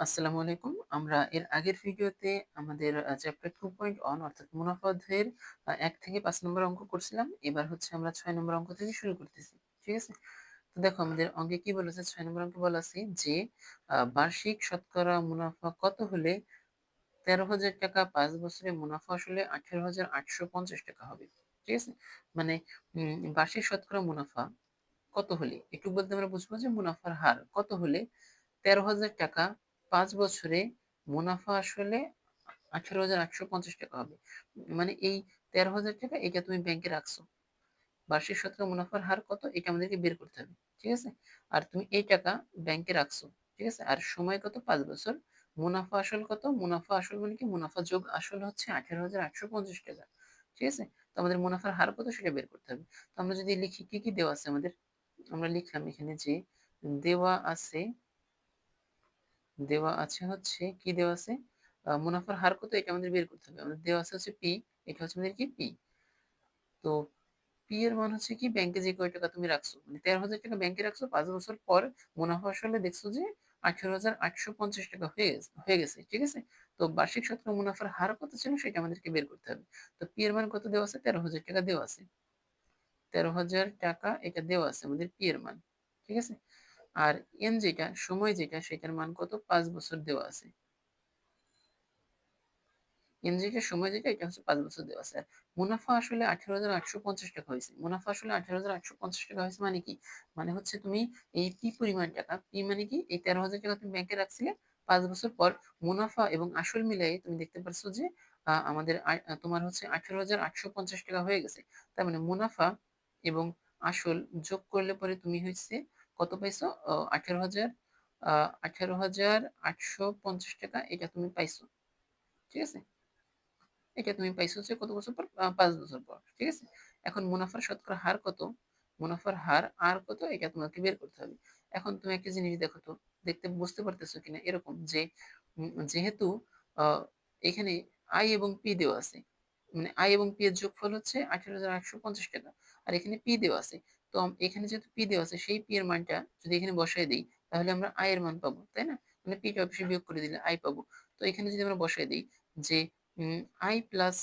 আসসালামু আলাইকুম। আমরা এর আগের ভিডিওতে আমাদের চ্যাপ্টার 2.1 অর্থাৎ মুনাফা অধ্যায়ের ১ থেকে ৫ নম্বর অঙ্ক করছিলাম। এবার হচ্ছে আমরা ৬ নম্বর অঙ্ক থেকে শুরু করতেছি। ঠিক আছে? তো দেখো আমাদের অঙ্কে কি বলেছে, ৬ নম্বর অঙ্কে বলা আছে যে বার্ষিক শতকরা মুনাফা কত হলে ১৩,০০০ টাকা ৫ বছরে মুনাফা আসলে ১৮,৮৫০ টাকা হবে। ঠিক আছে? মানে বার্ষিক শতকরা মুনাফা কত হলে, একটু বলতে আমরা বুঝবো যে মুনাফার হার কত হলে ১৩,০০০ টাকা ৫ বছরে মুনাফা আসলে ১৮,৮৫০ টাকা হবে। মানে এই ১৩,০০০ টাকা এটা তুমি ব্যাংকে রাখছো। বার্ষিক শতকরা মুনাফার হার কত এটা আমাদেরকে বের করতে হবে। ঠিক আছে? আর তুমি এই টাকা ব্যাংকে রাখছো। ঠিক আছে? আর সময় কত? ৫ বছর। মুনাফা আসল কত? মুনাফা আসল মানে কি? মুনাফা যোগ আসল হচ্ছে ১৮,৮৫০ টাকা। ঠিক আছে? তো আমাদের মুনাফার হার কত সেটা বের করতে হবে। তো আমরা যদি লিখি কি, কি দেওয়া আছে আমাদের? আমরা লিখলাম এখানে যে দেওয়া আছে দেওয়া আছে হচ্ছে কি দেওয়া আছে? মুনাফার হার কত এটা আমাদের বের করতে হবে। আমাদের দেওয়া আছে হচ্ছে P, এটা হচ্ছে আমাদের কি P। তো P এর মান হচ্ছে কি, ব্যাংকে যে কয় টাকা তুমি রাখছো, মানে ১৩,০০০ টাকা ব্যাংকে রাখছো, ৫ বছর পর মুনাফা আসলে দেখছো যে ১৮,৮৫০ টাকা হয়ে গেছে। ঠিক আছে? তো বার্ষিক শতকরা মুনাফার হার কত ছিল সেটা আমাদেরকে বের করতে হবে। তো P এর মান কত দেওয়া আছে? ১৩,০০০ টাকা দেওয়া আছে। ১৩,০০০ টাকা এটা দেওয়া আছে আমাদের P এর মান। ঠিক আছে? আর N যেটা, সময় যেটা, সেটার মান কত? ৫ বছর দেওয়া আছে। এনজিওটার সময় যেটা এটা হচ্ছে ৫ বছর দেওয়া আছে। আর মুনাফা আসলে ১৮,৮৫০ টাকা হয়েছে। মুনাফা আসলে ১৮,৮৫০ টাকা হয়েছে মানে কি? মানে হচ্ছে তুমি এই পি পরিমাণ টাকা, পি মানে কি? এই ১৩,০০০ টাকা তুমি ব্যাংকে রাখছিলে। ৫ বছর পর মুনাফা এবং আসল মিলায়ে তুমি দেখতে পারছো যে আমাদের তোমার হচ্ছে ১৮,৮৫০ টাকা হয়ে গেছে। তার মানে মুনাফা এবং আসল যোগ করলে পরে তুমি হচ্ছে কত পাইছো? ১৮,০০০ আ ১৮,৮৫০ টাকা এটা তুমি পাইছো। ঠিক আছে? এটা তুমি পাইছো হচ্ছে কত বছর পর? ৫ বছর পর। ঠিক আছে? এখন মুনাফার শতকরা হার কত? মুনাফার হার আর কত? এটা তোমাকে বের করতে হবে। এখন তুমি একটা জিনিস দেখো তো, দেখতে বুঝতে পারতেছো কিনা? এরকম যে যেহেতু আ এখানে আই এবং পি দেওয়া আছে। মানে আই এবং পি এর যোগফল হচ্ছে ১৮,৮৫০ টাকা। আর এখানে পি দেওয়া আছে। তো এখানে যেহেতু পি দেওয়া আছে, সেই পি এর মানটা যদি এখানে বসায় দেই, তাহলে আমরা আই এর মান পাবো। তাই না? মানে পি টা অবশ্যই বিয়োগ করে দিলে আই পাবো। তো এখানে যদি আমরা বসায় দেই যে আই প্লাস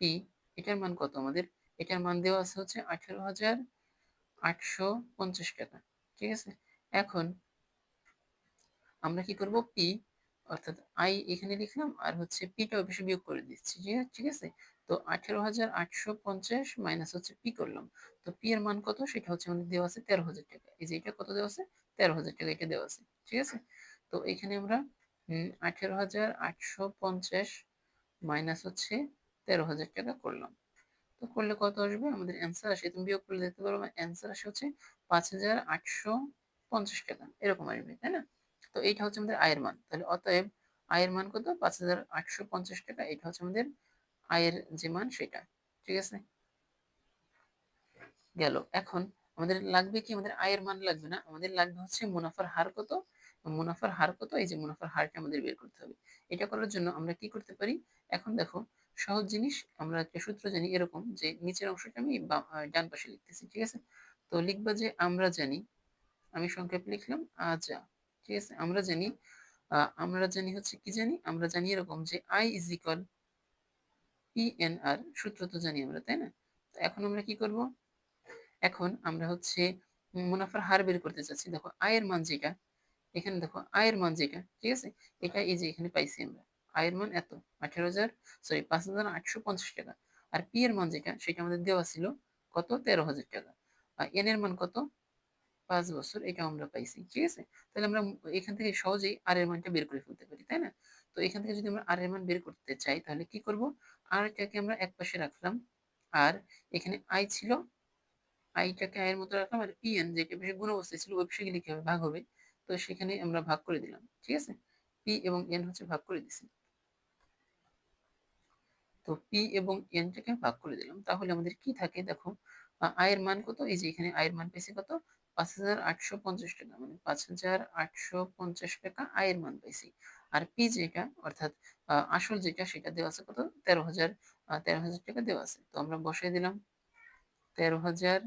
পি, এটার মান কত আমাদের? এটার মান দেওয়া আছে হচ্ছে ১৮,৮৫০ টাকা। ঠিক আছে? এখন আমরা কি করব? পি অর্থাৎ আই এখানে লিখলাম আর হচ্ছে পি টা অবশ্যই বিয়োগ করে দিচ্ছি। ঠিক আছে? তো ১৮,৮৫০ মাইনাস হচ্ছে পি করলাম। তো পি এর মান কত? সেটা হচ্ছে আমাদের দেওয়া আছে ১৩,০০০ টাকা। এই যে এটা কত দেওয়া আছে? ১৩,০০০ টাকা এটা দেওয়া আছে। ঠিক আছে? তো এখানে আমরা ১৮,৮৫০ মাইনাস হচ্ছে ১৩,০০০ টাকা করলাম। তো করলে কত আসবে? আমাদের অ্যান্সার আসে, তুমি বিয়োগ করলে দেখতে পারো অ্যান্সার আসে হচ্ছে ৫,৮৫০ টাকা। এরকম আসবে, তাই না? তো এইটা হচ্ছে আমাদের আয়ের মান। তাহলে অতএব আয়ের মান কত? ৫,৮৫০ টাকা। এটা হচ্ছে আমাদের আয়ের যে মান সেটা। ঠিক আছে? গেল। এখন আমাদের লাগবে কি? আমাদের আয়ের মান লাগবে না। আমাদের লাগবে হচ্ছে মুনাফার হার কত? মুনাফার হার কত? এই যে মুনাফার হারটা আমাদের বের করতে হবে। এটা করার জন্য আমরা কি করতে পারি? এখন দেখো, সহজ জিনিস, আমরা একটা সূত্র জানি এরকম যে নিচের অংশটা আমি ডান পাশে লিখতেছি। ঠিক আছে? তো লিখবা যে আমরা জানি, আমি সংক্ষেপে লিখলাম আজা। ঠিক আছে? আমরা জানি হচ্ছে কি জানি? আমরা জানি এরকম যে I is equal PNR, সূত্র তো জানি আমরা, তাই না? তো এখন আমরা কি করব? এখন আমরা হচ্ছে মুনাফার হার বের করতে চাচ্ছি। দেখো আয়ের মান যেটা, এখানে দেখো আয়ের মান যেটা, ঠিক আছে? এটা এই যে এখানে পাইছি আমরা। আয়ের মান এত ১৮,০০০ সরি ৫,৮৫০ টাকা। আর পি এর মান যেটা সেটা আমাদের দেওয়া ছিল কত? ১৩,০০০ টাকা। আর এন এর মান কত? ৫ বছর, এটা আমরা পাইছি। ঠিক আছে? তাহলে আমরা এখান থেকে সহজেই আর এর মানটা বের করে ফেলতে পারি, তাই না? তো এখান থেকে যদি আমরা আর এর মান বের করতে চাই তাহলে কি করব? আর টাকে আমরা একপাশে রাখলাম। আর এখানে আই ছিল, আইটাকে আয়ের মতো রাখলাম। আর পিএন যেটা পাশে গুণ অবস্থায় ছিল ওই পাশে গিয়ে লিখে হবে, ভাগ হবে। তো সেখানে আমরা ভাগ করে দিলাম। ঠিক আছে? পি এবং এন হচ্ছে ভাগ করে দিছি। তো পি এবং এনটাকে ভাগ করে দিলাম। তাহলে আমাদের কি থাকে দেখো, আয়ের মান কত? এই যে এখানে আয়ের মান পেয়েছি কত? ৫,৮৫০ টাকা। মানে ৫,৮৫০ টাকা আয়ের মান পাইছি। আর পি যেটা অর্থাৎ আসল যেটা সেটা দেওয়া আছে কত? ১৩,০০০, ১৩,০০০ টাকা দেওয়া আছে। তো আমরা বসাই দিলাম ১৩,০০০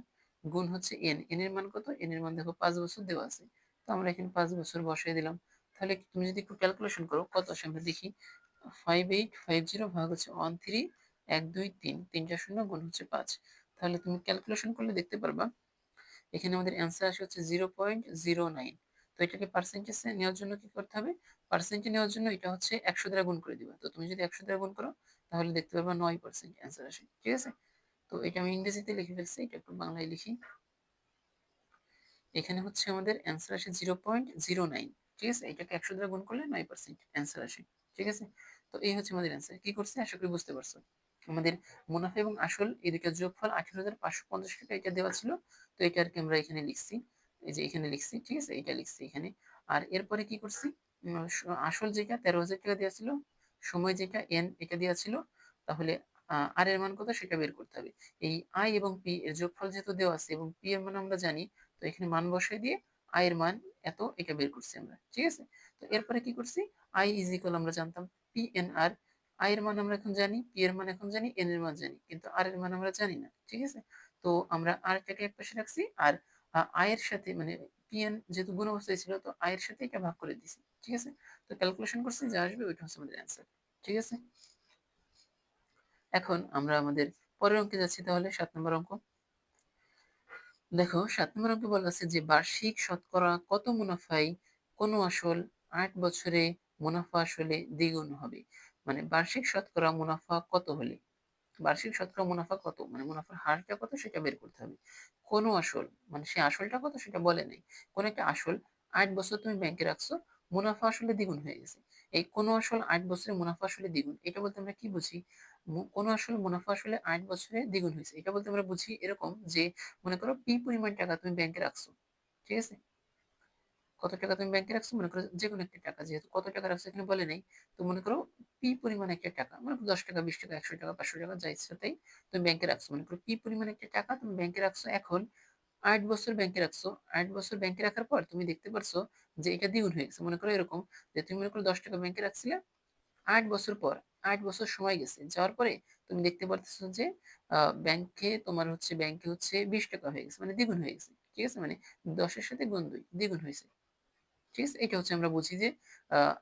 গুণ হচ্ছে এন। এন এর মান কত? এন এর মান দেখো ৫ বছর দেওয়া আছে। তো আমরা এখানে ৫ বছর বসাই দিলাম। তাহলে তুমি যদি একটু ক্যালকুলেশন করো কত আসে আমরা দেখি। 5850 ভাগ হচ্ছে 13, 1 2 3, 3 4 0 গুণ হচ্ছে 5। তাহলে তুমি ক্যালকুলেশন করলে দেখতে পারবা এখানে আমাদের অ্যান্সার আসে হচ্ছে 0.09। তো এটাকে পার্সেন্টেজে নেওয়ার জন্য কি করতে হবে? পার্সেন্টে নেওয়ার জন্য এটা হচ্ছে 100 দ্বারা গুণ করে দিবা। তো তুমি যদি 100 দ্বারা গুণ করো তাহলে দেখতে পারবা 9% অ্যান্সার আসে। ঠিক আছে? তো এটা আমি ইংরেজিতে লিখে ফেলছি, এটা একটু বাংলায় লিখি। এখানে হচ্ছে আমাদের অ্যান্সার আসে 0.09। ঠিক আছে? এটাকে 100 দ্বারা গুণ করলে 9% অ্যান্সার আসে। ঠিক আছে? তো এই হচ্ছে আমাদের অ্যান্সার। কি করছি আশা করি বুঝতে পারছো। আমাদের মুনাফা এবং আসল এই দুইটা যোগফল 18,550 টাকা এটা দেওয়া ছিল। তো এটা আর কি আমরা এখানে লিখছি, এই যে এখানে লিখছি। ঠিক আছে? এটা লিখছি এখানে। আর এরপরে কি করছি, আসল যেটা 13,000 টাকা দেওয়া ছিল, সময় যেটা এন এটা দেওয়া ছিল, তাহলে আর এর মান কত সেটা বের করতে হবে। এই আই এবং পি এর যোগফল যেহেতু দেওয়া আছে এবং পি এর মান আমরা জানি, তো এখানে মান বসাই দিয়ে আই এর মান এত এটা বের করছি আমরা। ঠিক আছে? তো এরপরে কি করছি, আই ইজ ইকুয়াল আমরা জানতাম পি এন আর। আই এর মান আমরা এখন জানি, পি এর মান এখন জানি, এন এর মান জানি, কিন্তু আর এর মান আমরা জানি না। ঠিক আছে? তো আমরা আর টাকে এক পাশে রাখছি আর আই এর সাথে মানে পি এন যেহেতু গুণ অবস্থায় ছিল তো আই এর সাথে এটা ভাগ করে দিছি। ঠিক আছে? তো ক্যালকুলেশন করছি যা আসবে ওইটা হচ্ছে আমাদের অ্যান্সার। ঠিক আছে? এখন আমরা আমাদের পরের অঙ্কে যাচ্ছি, তাহলে 7 নম্বর অঙ্ক। দেখো 7 নম্বর অঙ্কে বলা আছে যে বার্ষিক শতকরা কত মুনাফায় কোনো আসল 8 বছরে মুনাফা আসলে দ্বিগুণ হবে। মানে বার্ষিক শতকরা মুনাফা কত হলে, বার্ষিক শতকরা মুনাফা কত মানে মুনাফার হারটা কত সেটা বের করতে হবে। কোন আসল মানে সে আসলটা কত সেটা বলে নাই। কোন একটা আসল 8 বছর তুমি ব্যাংকে রাখছো, মুনাফা আসলে দ্বিগুণ হয়ে গেছে। এই কোন আসল 8 বছরে মুনাফা আসলে দ্বিগুণ, এটা বলতে আমরা কি বুঝি? কোন আসল মুনাফা আসলে 8 বছরে দ্বিগুণ হয়েছে, এটা বলতে আমরা বুঝি এরকম যে মনে করো পি পরিমাণ টাকা তুমি ব্যাংকে রাখছো। ঠিক আছে? কত টাকা তুমি ব্যাংকে রাখছো, মনে করো যে কোনো একটা টাকা, যেহেতু কত টাকা রাখছো এখানে বলে নাই। তো মনে করো পি পরিমাণ একটা টাকা, মনে করো 10 টাকা, 20 টাকা, 100 টাকা, 500 টাকা, যা ইচ্ছা তাই তুমি ব্যাংকে রাখছো। মনে করো পি পরিমাণ একটা টাকা তুমি ব্যাংকে রাখছো, এখন 8 বছর ব্যাংকে রাখছো। 8 বছর ব্যাংকে রাখার পর তুমি দেখতে পারছো যে এটা দ্বিগুণ হয়ে গেছে। মনে করো এরকম যে তুমি মনে করো 10 টাকা ব্যাংকে রাখছিলে, 8 বছর পর, 8 বছর সময় গেছে যাওয়ার পরে তুমি দেখতে পারতেছো যে ব্যাংকে হচ্ছে 20 টাকা হয়ে গেছে, মানে দ্বিগুণ হয়ে গেছে। ঠিক আছে? মানে 10-এর সাথে গুণ 2 দ্বিগুণ হয়েছে। ঠিক আছে? এটা হচ্ছে আমরা বুঝি যে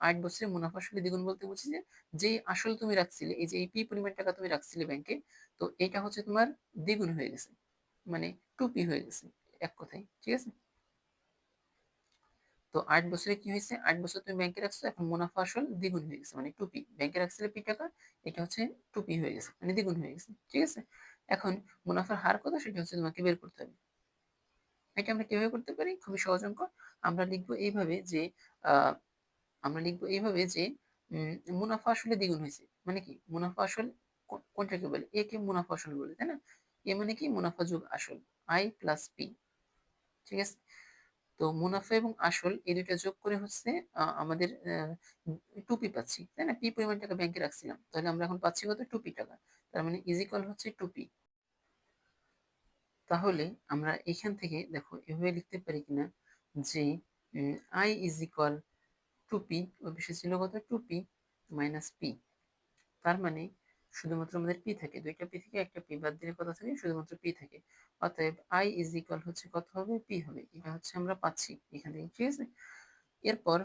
8 বছরে মুনাফা আসলে দ্বিগুণ বলতে বুঝি যে যেই আসল তুমি রাখছিলে, এই যে এই পি পরিমাণ টাকা তুমি রাখছিলে ব্যাংকে, তো এটা হচ্ছে তোমার দ্বিগুণ হয়ে গেছে, মানে 2p হয়ে গেছে এক কথায়। ঠিক আছে? তো 8 বছরে কি হয়েছে, 8 বছর তুমি ব্যাংকে রাখছো, এখন মুনাফা আসল দ্বিগুণ হয়ে গেছে, মানে 2p। ব্যাংকে রাখছিলে পি টাকা, এটা হচ্ছে 2p হয়ে গেছে, মানে দ্বিগুণ হয়ে গেছে। ঠিক আছে? এখন মুনাফার হার কত সেটা হচ্ছে তোমাকে বের করতে হবে। এটা আমরা কিভাবে করতে পারি, খুবই সহজ অঙ্ক। আমরা লিখবো এইভাবে যে আহ আমরা লিখবো এইভাবে যে মুনাফা আসলে দ্বিগুণ হয়েছে মানে কি, মুনাফা আসল কোনটাকে বলে, এ কে মুনাফা আসল বলে, তাই না? এ মানে কি, মুনাফা যোগ আসল, আই প্লাস পি। ঠিক আছে? তো মুনাফা এবং আসল এই দুইটা যোগ করে হচ্ছে আমাদের 2p পাচ্ছি, তাই না? পি পরিমাণ টাকা ব্যাংকে রাখছিলাম, তাহলে আমরা এখন পাচ্ছি কত, 2p টাকা। তার মানে ইজ ইকুয়াল হচ্ছে 2p। তাহলে আমরা এখান থেকে দেখো এভাবে লিখতে পারি কিনা যে আই ইজ ইকুয়াল 2p, ওই পাশে ছিল কত, 2p মাইনাস পি। তার মানে শুধুমাত্র আমাদের পি থাকে, দুইটা পি থেকে একটা পি বাদ দিলে কত থাকে, শুধুমাত্র পি থাকে। অতএব আই ইজ ইকুয়াল হচ্ছে কত হবে, পি হবে। এটা হচ্ছে আমরা পাচ্ছি এখান থেকে। ঠিক আছে? এরপর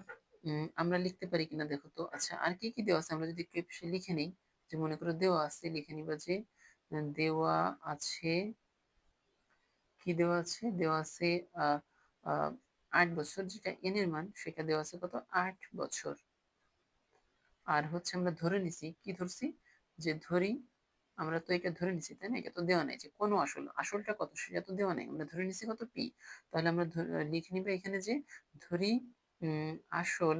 আমরা লিখতে পারি কিনা দেখো তো। আচ্ছা, আর কি কি দেওয়া আছে আমরা যদি একটু এই পাশে লিখে নিই। যে মনে করো দেওয়া আছে, লিখে নিবা যে দেওয়া আছে, কি দেওয়া আছে, দেওয়া আছে আহ আহ 8 বছর, যেটা এন এর মান সেটা দেওয়া আছে কত, 8 বছর। আর হচ্ছে আমরা ধরে নিছি, কি ধরছি, যে ধরি, আমরা তো এটা ধরে নিছি তাই না, এটা তো দেওয়া নাই যে কোনো আসল, আসলটা কত সেটা তো দেওয়া নাই, আমরা ধরে নিছি কত, পি। তাহলে আমরা লিখে নিবে এখানে যে ধরি উম আসল,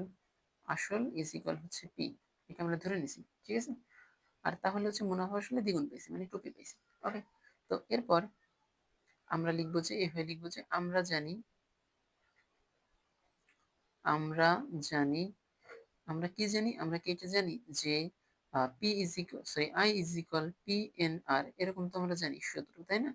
আসল ইজ ইকুয়াল হচ্ছে পি। এটা আমরা ধরে নিছি। ঠিক আছে? আর তাহলে হচ্ছে মুনাফা আসলে দ্বিগুণ পাইছি, মানে 2p পাইছি। ওকে। তো এরপর আমরা লিখবো যে এভাবে লিখবো যে আমরা জানি, আমরা কি জানি, আমরা কি এটা জানি যে P is equal, sorry, I is equal P N R, এরকম তো আমরা জানি সূত্র, তাই না?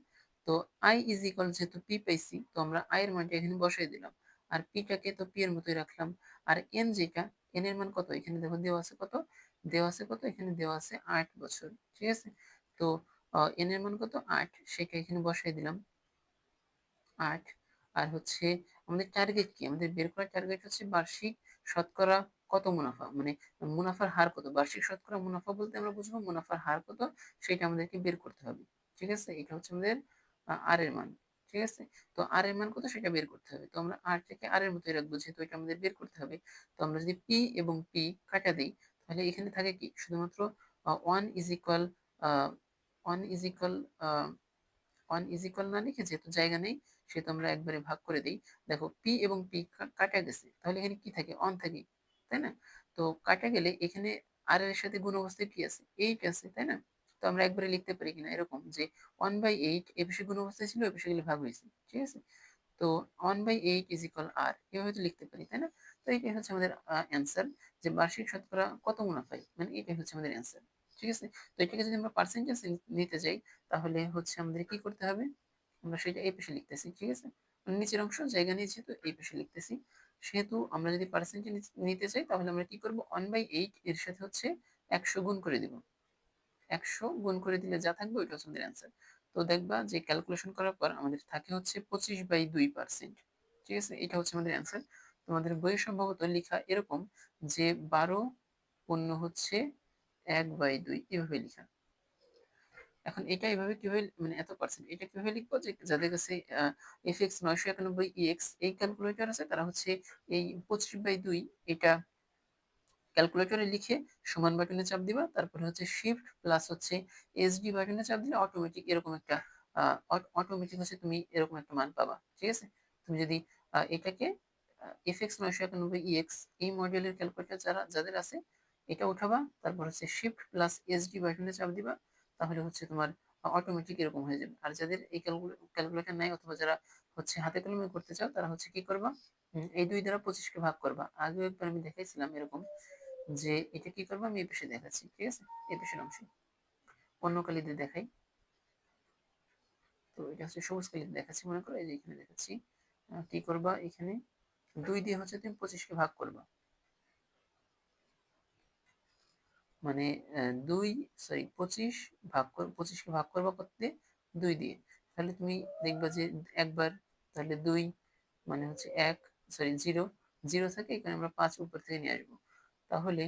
তো আই ইজ ইকুয়াল যেহেতু পি পাইছি, তো আমরা আই এর মানটা এখানে বসাই দিলাম, আর পিটাকে তো পি এর মতোই রাখলাম। আর এন যেটা, এন এর মান কত, এখানে দেখো দেওয়া আছে কত, দেওয়া আছে কত, এখানে দেওয়া আছে 8 বছর। ঠিক আছে? তো এন এর মান কত, 8, সেটা এখানে বসাই দিলাম 8। আর হচ্ছে আমাদের টার্গেট কি, আমাদের বের করার টার্গেট হচ্ছে বার্ষিক শতকরা কত মুনাফা, মানে মুনাফার হার কত, বার্ষিক শতকরা মুনাফা বলতে আমরা বুঝবো মুনাফার হার কত, সেটা আমাদেরকে বের করতে হবে। ঠিক আছে, এটা হচ্ছে আমাদের আর এর মান। ঠিক আছে, তো আর এর মান কত সেটা বের করতে হবে। তো আমরা আর থেকে আর এর মতোই রাখবো, যেহেতু এটা আমাদের বের করতে হবে। তো আমরা যদি পি এবং পি কাটা দিই, তাহলে এখানে থাকে কি শুধুমাত্র one is equal one is equal one is equal না লিখে, যেহেতু জায়গা নেই সেহেতু আমরা একবারে ভাগ করে দিই। দেখো পি এবং পি কাটা গেছে, তাহলে এখানে কি থাকে, অন থাকে, তাই না? তো কাটা গেলে এখানে আর এর সাথে গুণ অবস্থায় কি আছে, এইট আছে, তাই না? তো আমরা একবারে লিখতে পারি কিনা এরকম যে 1/8 এ পাশে গুণ অবস্থায় ছিল, এ পাশে গেলে ভাগ হয়েছে। ঠিক আছে, তো 1/8 ইজ ইকুয়াল আর, এভাবে তো লিখতে পারি, তাই না? তো এটাই হচ্ছে আমাদের অ্যান্সার, যে বার্ষিক শতকরা কত মুনাফায়, মানে এটাই হচ্ছে আমাদের অ্যান্সার। ঠিক আছে, তো এটাকে যদি আমরা পার্সেন্টেজ নিতে যাই, তাহলে হচ্ছে আমাদের কি করতে হবে, আমরা সেটা এই পাশে লিখতেছি। ঠিক আছে, মানে নিচের অংশ জায়গা নিয়ে যেহেতু এই পাশে লিখতেছি, সেহেতু আমরা যদি পার্সেন্টেজ নিতে চাই, তাহলে আমরা কি করব, 1/8 এর সাথে হচ্ছে 100 গুণ করে দিব। 100 গুণ করে দিলে যা থাকবে ওইটা হচ্ছে আমাদের অ্যান্সার। তো দেখবা যে ক্যালকুলেশন করার পর আমাদের থাকে হচ্ছে 25/2%। ঠিক আছে, এটা হচ্ছে আমাদের অ্যান্সার। তোমাদের বইয়ে সম্ভবত লেখা এরকম যে 12 পূর্ণ হচ্ছে 1/2 এভাবে লেখা। এখন এটা এভাবে কিভাবে, মানে এত পার্সেন্ট এটা কিভাবে লিখবো, যে যাদের কাছে FX 991 EX এই ক্যালকুলেটর আছে, তারা হচ্ছে এই 25/2 এটা ক্যালকুলেটরে লিখে সমান বাটনে চাপ দিবা, তারপরে হচ্ছে শিফট প্লাস হচ্ছে SD বাটনে চাপ দিলে অটোমেটিক এরকম একটা অটোমেটিক হচ্ছে তুমি এরকম একটা মান পাবা। ঠিক আছে, তুমি যদি এটাকে FX 991 EX এই মডেলের ক্যালকুলেটর যাদের আছে, এটা উঠাবা, তারপর হচ্ছে শিফট প্লাস SD বাটনে চাপ দিবা, তাহলে হচ্ছে তোমার অটোমেটিক এরকম হয়ে যাবে। আর যাদের এই ক্যালকুলেটর নাই, অথবা যারা হচ্ছে হাতে কলমে করতে চাও, তারা হচ্ছে কি করবা, এই 2 দ্বারা 25 কে ভাগ করবা। আগেও একবার আমি দেখাইছিলাম এরকম, যে এটা কি করবো, আমি এই পাশে দেখাচ্ছি। ঠিক আছে, এই পাশের অংশে অন্য কালি দিয়ে দেখাই। তো এটা হচ্ছে সবুজ কালি দিয়ে দেখাচ্ছি, মনে করো এই যে এখানে দেখাচ্ছি। কি করবা, এখানে 2 দিয়ে হচ্ছে তুমি 25 কে ভাগ করবা, মানে 2 সরি 25 কে ভাগ করবা কত দিয়ে, 2 দিয়ে। তাহলে তুমি দেখবা যে একবার, তাহলে 2 মানে হচ্ছে 1, সরি 0, 0 থাকে, এখানে আমরা 5 উপর থেকে নিয়ে আসবো। তাহলে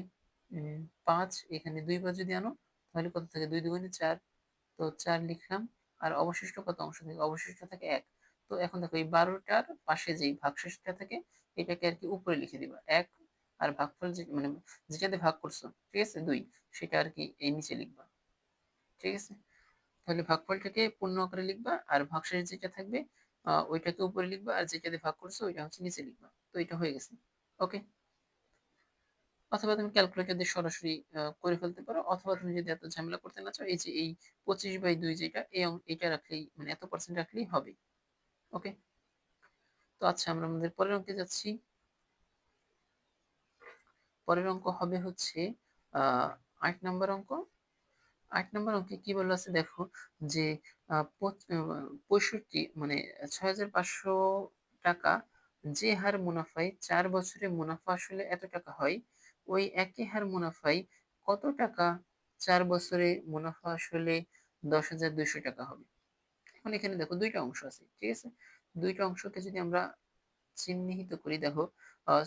5 এখানে 2 বার যদি আনো, তাহলে কত থাকে, 2 দুগুণে 4, তো 4 লিখলাম। আর অবশিষ্ট কত অংশ থাকে, অবশিষ্ট থাকে 1। তো এখন দেখো এই 12টার পাশে যেই ভাগশেষটা থাকে, এটাকে আর কি উপরে লিখে দিবা 1, আর ভাগফল যে মানে যেটাতে ভাগ করছো, ঠিক আছে 2, সেটা আর কি এই নিচে লিখবা। ঠিক আছে, তাহলে ভাগফলটাকে পূর্ণ আকারে লিখবা, আর ভাগশেষ যেটা থাকবে ওইটাকে উপরে লিখবা, আর যেটাতে ভাগ করছো ওইটা হচ্ছে নিচে লিখবা। তো এটা হয়ে গেছে। ওকে, অথবা তুমি ক্যালকুলেটর দিয়ে সরাসরি করে ফেলতে পারো, অথবা তুমি যদি এত ঝামেলা করতে না চাও, এই যে এই 25/2 যেটা এইটা রাখলেই, মানে এত পার্সেন্ট রাখলেই হবে। ওকে, তো আচ্ছা আমরা আমাদের পরের অঙ্কে যাচ্ছি। পরের অঙ্ক হবে হচ্ছে 8 নম্বর অঙ্ক। 8 নম্বর অঙ্কে কি বলা আছে দেখো, যে 65 মানে 6500 টাকা যে হার মুনাফায় 4 বছরে মুনাফা আসলে এত টাকা হয়, ওই একই হার মুনাফায় কত টাকা 4 বছরে মুনাফা আসলে 10,200 টাকা হবে। এখন এখানে দেখো দুইটা অংশ আছে। ঠিক আছে, দুইটা অংশকে যদি আমরা চিহ্নিত করি, দেখো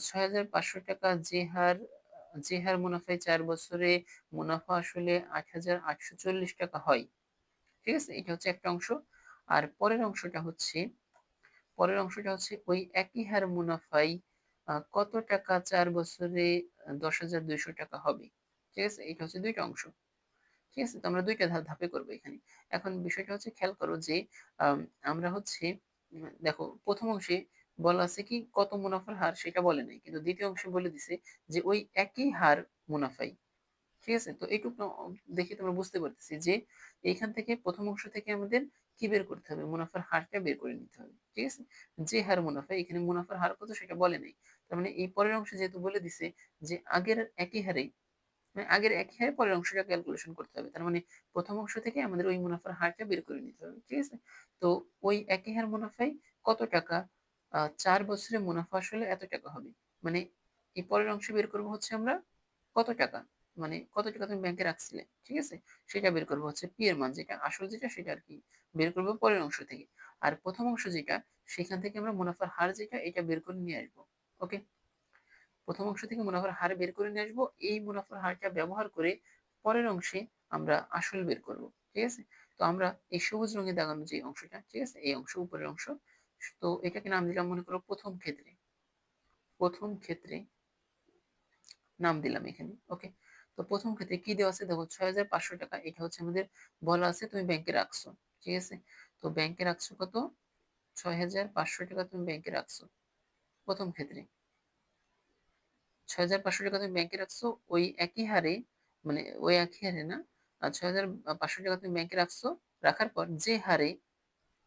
6,500 টাকা যে হার মুনাফায় 4 বছরে মুনাফা আসলে 8,840 টাকা হয়। ঠিক আছে, এটা হচ্ছে একটা অংশ। আর পরের অংশটা হচ্ছে ওই একই হার মুনাফায় কত টাকা 4 বছরে 10,200 টাকা হবে। ঠিক আছে, এটা হচ্ছে দুইটা অংশ। ঠিক আছে, তো আমরা দুইটা ধাপে করবো এখানে। এখন বিষয়টা হচ্ছে খেয়াল করো যে আমরা হচ্ছে দেখো প্রথম অংশে বলা আছে কি কত মুনাফার হার সেটা বলে নাই, কিন্তু দ্বিতীয় অংশে বলে দিছে যে ওই একই হার মুনাফাই। ঠিক আছে, তো এইটুকু দেখে তোমরা বুঝতে পারতেছি যে এইখান থেকে প্রথম অংশ থেকে আমাদের কি বের করতে হবে, মুনাফার হারটা বের করে নিতে হবে। ঠিক আছে, যে হার মুনাফা, এখানে মুনাফার হার কত সেটা বলে নাই। তার মানে এই পরের অংশে যেহেতু বলে দিছে যে আগের একই হারে, মানে আগের একই হারে পরের অংশটা ক্যালকুলেশন করতে হবে, তার মানে প্রথম অংশ থেকে আমাদের ওই মুনাফার হারটা বের করে নিতে হবে। ঠিক আছে, তো ওই একই হার মুনাফায় কত টাকা 4 বছরে মুনাফা আসলে এত টাকা হবে, মানে এই পরের অংশ বের করবো হচ্ছে আমরা কত টাকা, মানে কত টাকা তুমি ব্যাংকে রাখছিলে। ঠিক আছে, সেটা বের করবো হচ্ছে পি এর মান, যেটা আসল যেটা সেটা আর কি বের করবো পরের অংশ থেকে। আর প্রথম অংশ যেটা, সেখান থেকে আমরা মুনাফার হার যেটা এটা বের করে নিয়ে আসবো। ওকে, প্রথম অংশ থেকে মুনাফার হার বের করে নিয়ে আসবো, এই মুনাফার হারটা ব্যবহার করে পরের অংশে আমরা আসল বের করব। ঠিক আছে? তো আমরা এই সবুজ রঙে দাগানো যে অংশটা, ঠিক আছে, এই অংশ উপরের অংশ, তো এটাকে নাম দিলাম মনে করো প্রথম ক্ষেত্রে। প্রথম ক্ষেত্রে নাম দিলাম এখানে। ওকে, তো প্রথম ক্ষেত্রে কি দেওয়া আছে দেখো, 6,500 টাকা। এটা হচ্ছে আমাদের বলা আছে তুমি ব্যাংকে রাখছো। ঠিক আছে, তো ব্যাংকে রাখছো কত, 6,500 টাকা তুমি ব্যাংকে রাখছো প্রথম ক্ষেত্রে। 6,500 টাকা তুমি ব্যাংকে রাখছো ওই একই হারে, মানে ওই একই হারে না, 6,500 টাকা তুমি ব্যাংকে রাখছো, রাখার পর যে হারে,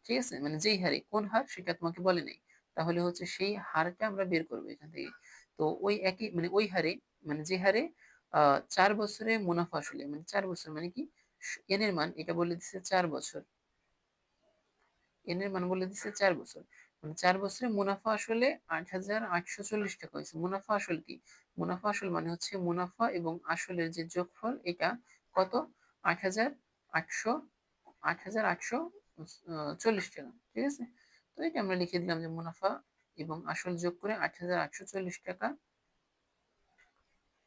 ঠিক আছে, মানে যেই হারে, কোন হার সেটা তোমাকে বলে নাই, তাহলে হচ্ছে সেই হারটা আমরা বের করবো এখান থেকে। তো ওই একই মানে ওই হারে, মানে যে হারে 4 বছরে মুনাফা আসলে, মানে 4 বছর মানে কি, এন এর মান এটা বলে দিচ্ছে 4 বছর, এন এর মান বলে দিচ্ছে 4 বছর, মানে 4 বছরে মুনাফা আসলে 8,840 টাকা হয়েছে। মুনাফা আসল কি, মুনাফা আসল মানে হচ্ছে মুনাফা এবং আসলের যে যোগফল, এটা কত, 8,800, 8,840 টাকা। ঠিক আছে, তো এটা আমরা লিখে দিলাম যে মুনাফা এবং আসল যোগ করে 8,840 টাকা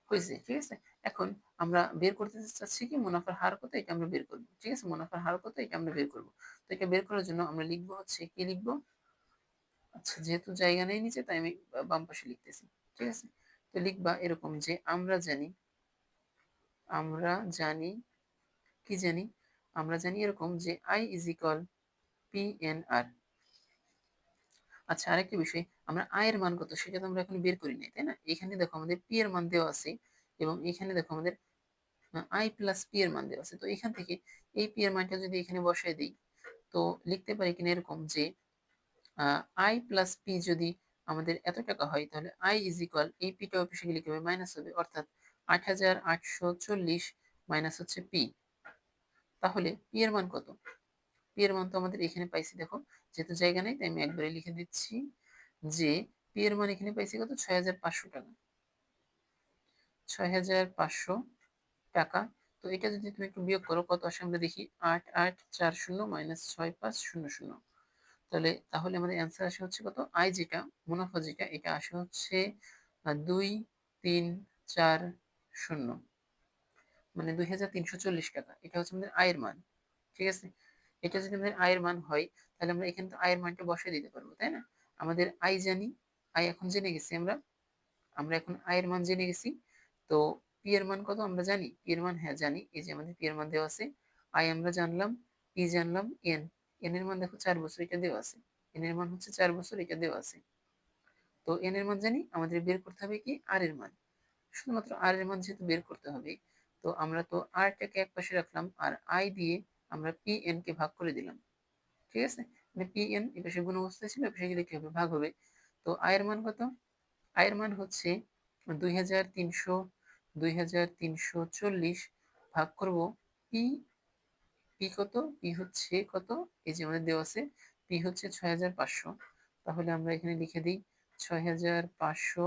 হয়েছে। ঠিক আছে, এখন আমরা বের করতে চাচ্ছি কি মুনাফার হার কত, এটা আমরা বের করবো। ঠিক আছে, মুনাফার হার কত এটা আমরা বের করবো। তো এটা বের করার জন্য আমরা লিখবো হচ্ছে কি লিখবো, আচ্ছা যেহেতু জায়গা নেই নিচে তাই আমি বাম পাশে লিখতেছি। ঠিক আছে, তো লিখবা এরকম যে আমরা জানি, আমরা জানি, কি জানি, আমরা জানি এরকম যে I is equal P N R. আচ্ছা আরেকটা বিষয়, আমরা আয়ের মান কত সেটা তো আমরা এখন বের করি নাই, তাই না? এখানে দেখো আমাদের পি এর মান দেওয়া আছে, এবং এখানে দেখো আমাদের আই প্লাস পি এর মান দেওয়া আছে। তো এখান থেকে এই পি এর মানটা যদি এখানে বসাই দিই, তো লিখতে পারি কিনা এরকম যে আই প্লাস পি যদি আমাদের এত টাকা হয়, তাহলে আই ইজ ইকুয়াল, এই পিটা অফিসে গেলে কি হবে, মাইনাস হবে, অর্থাৎ 8,840 মাইনাস হচ্ছে পি। তাহলে পি এর মান কত, পি এর মান তো আমাদের এখানে পাইছি, দেখো যেহেতু জায়গা নেই তাই আমি একবারে লিখে দিচ্ছি যে পি এর মান এখানে পাইছি কত, 6,500 টাকা, 6,500 টাকা। তো এটা যদি তুমি একটু বিয়োগ করো কত আসে আমরা দেখি, 8,840 মাইনাস 6,500, তাহলে তাহলে আমাদের অ্যান্সার আসে হচ্ছে কত, আই যেটা, মুনাফা যেটা, এটা আসে হচ্ছে 2,340, মানে 2,340 টাকা। এটা হচ্ছে আমাদের আয়ের মান। ঠিক আছে, এটা যদি আমাদের আয়ের মান হয়, তাহলে আমরা এখানে তো আয়ের মানটা বসিয়ে দিতে পারবো, তাই না? আমাদের আয় জানি, আয় এখন জেনে গেছি আমরা, আমরা এখন আয়ের মান জেনে গেছি। তো পি এর মান কত আমরা জানি, পি এর মান হ্যাঁ জানি, এই যে আমাদের পি এর মান দেওয়া আছে, আয় আমরা জানলাম, পি জানলাম, এন, এন এর মান দেখো 4 বছর, এটা দেওয়া আছে, এন এর মান হচ্ছে 4 বছর, এটা দেওয়া আছে। তো এন এর মান জানি, আমাদের বের করতে হবে কি আর এর মান, শুধুমাত্র আর এর মান যেহেতু বের করতে হবে, তো আমরা তো আরটাকে এক পাশে রাখলাম, আর আই দিয়ে আমরা পি এন কে ভাগ করে দিলাম। ঠিক আছে, মানে পি এন এ পাশে গুণ অবস্থায় ছিল, এ পাশে গেলে কি হবে, ভাগ হবে। তো আয়ের মান কত, আয়ের মান হচ্ছে 2,300, 2,340 ভাগ করব পি, পি কত, পি হচ্ছে কত, এই যে আমাদের দেওয়া আছে, পি হচ্ছে 6,500। তাহলে আমরা এখানে লিখে দিই 6,500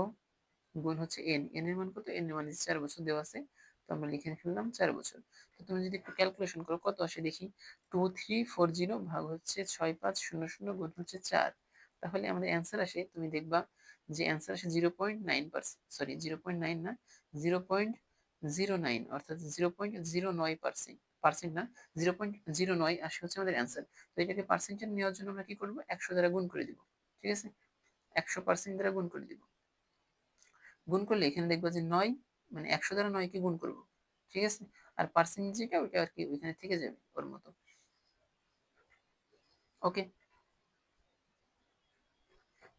গুণ হচ্ছে এন, এন এর মান কত, এন এর মান 4 বছর দেওয়া আছে, তো আমরা লিখে ফেললাম 4 বছর। তো তুমি যদি একটু ক্যালকুলেশন করো কত আসে দেখি, 2,340 ভাগ হচ্ছে 6,500 গুণ হচ্ছে 4, তাহলে আমাদের অ্যান্সার আসে, তুমি দেখবা যে অ্যান্সার আসে 0.9%, সরি 0.9 না, 0.09, অর্থাৎ 0.09%, পার্সেন্ট না, 0.09 আসে হচ্ছে আমাদের অ্যান্সার। তো এটাকে পার্সেন্টেজ নেওয়ার জন্য আমরা কি করবো, 100 দ্বারা গুণ করে দিব। ঠিক আছে, 100% দ্বারা গুণ করে দিব। গুণ করলে এখানে দেখবা যে 9, মানে 100 দ্বারা 9 কে গুণ করব। ঠিক আছে, আর পার্সেন্ট যেটা ওইটা আর কি ওইখানে থেকে যাবে ওর মতো। ওকে,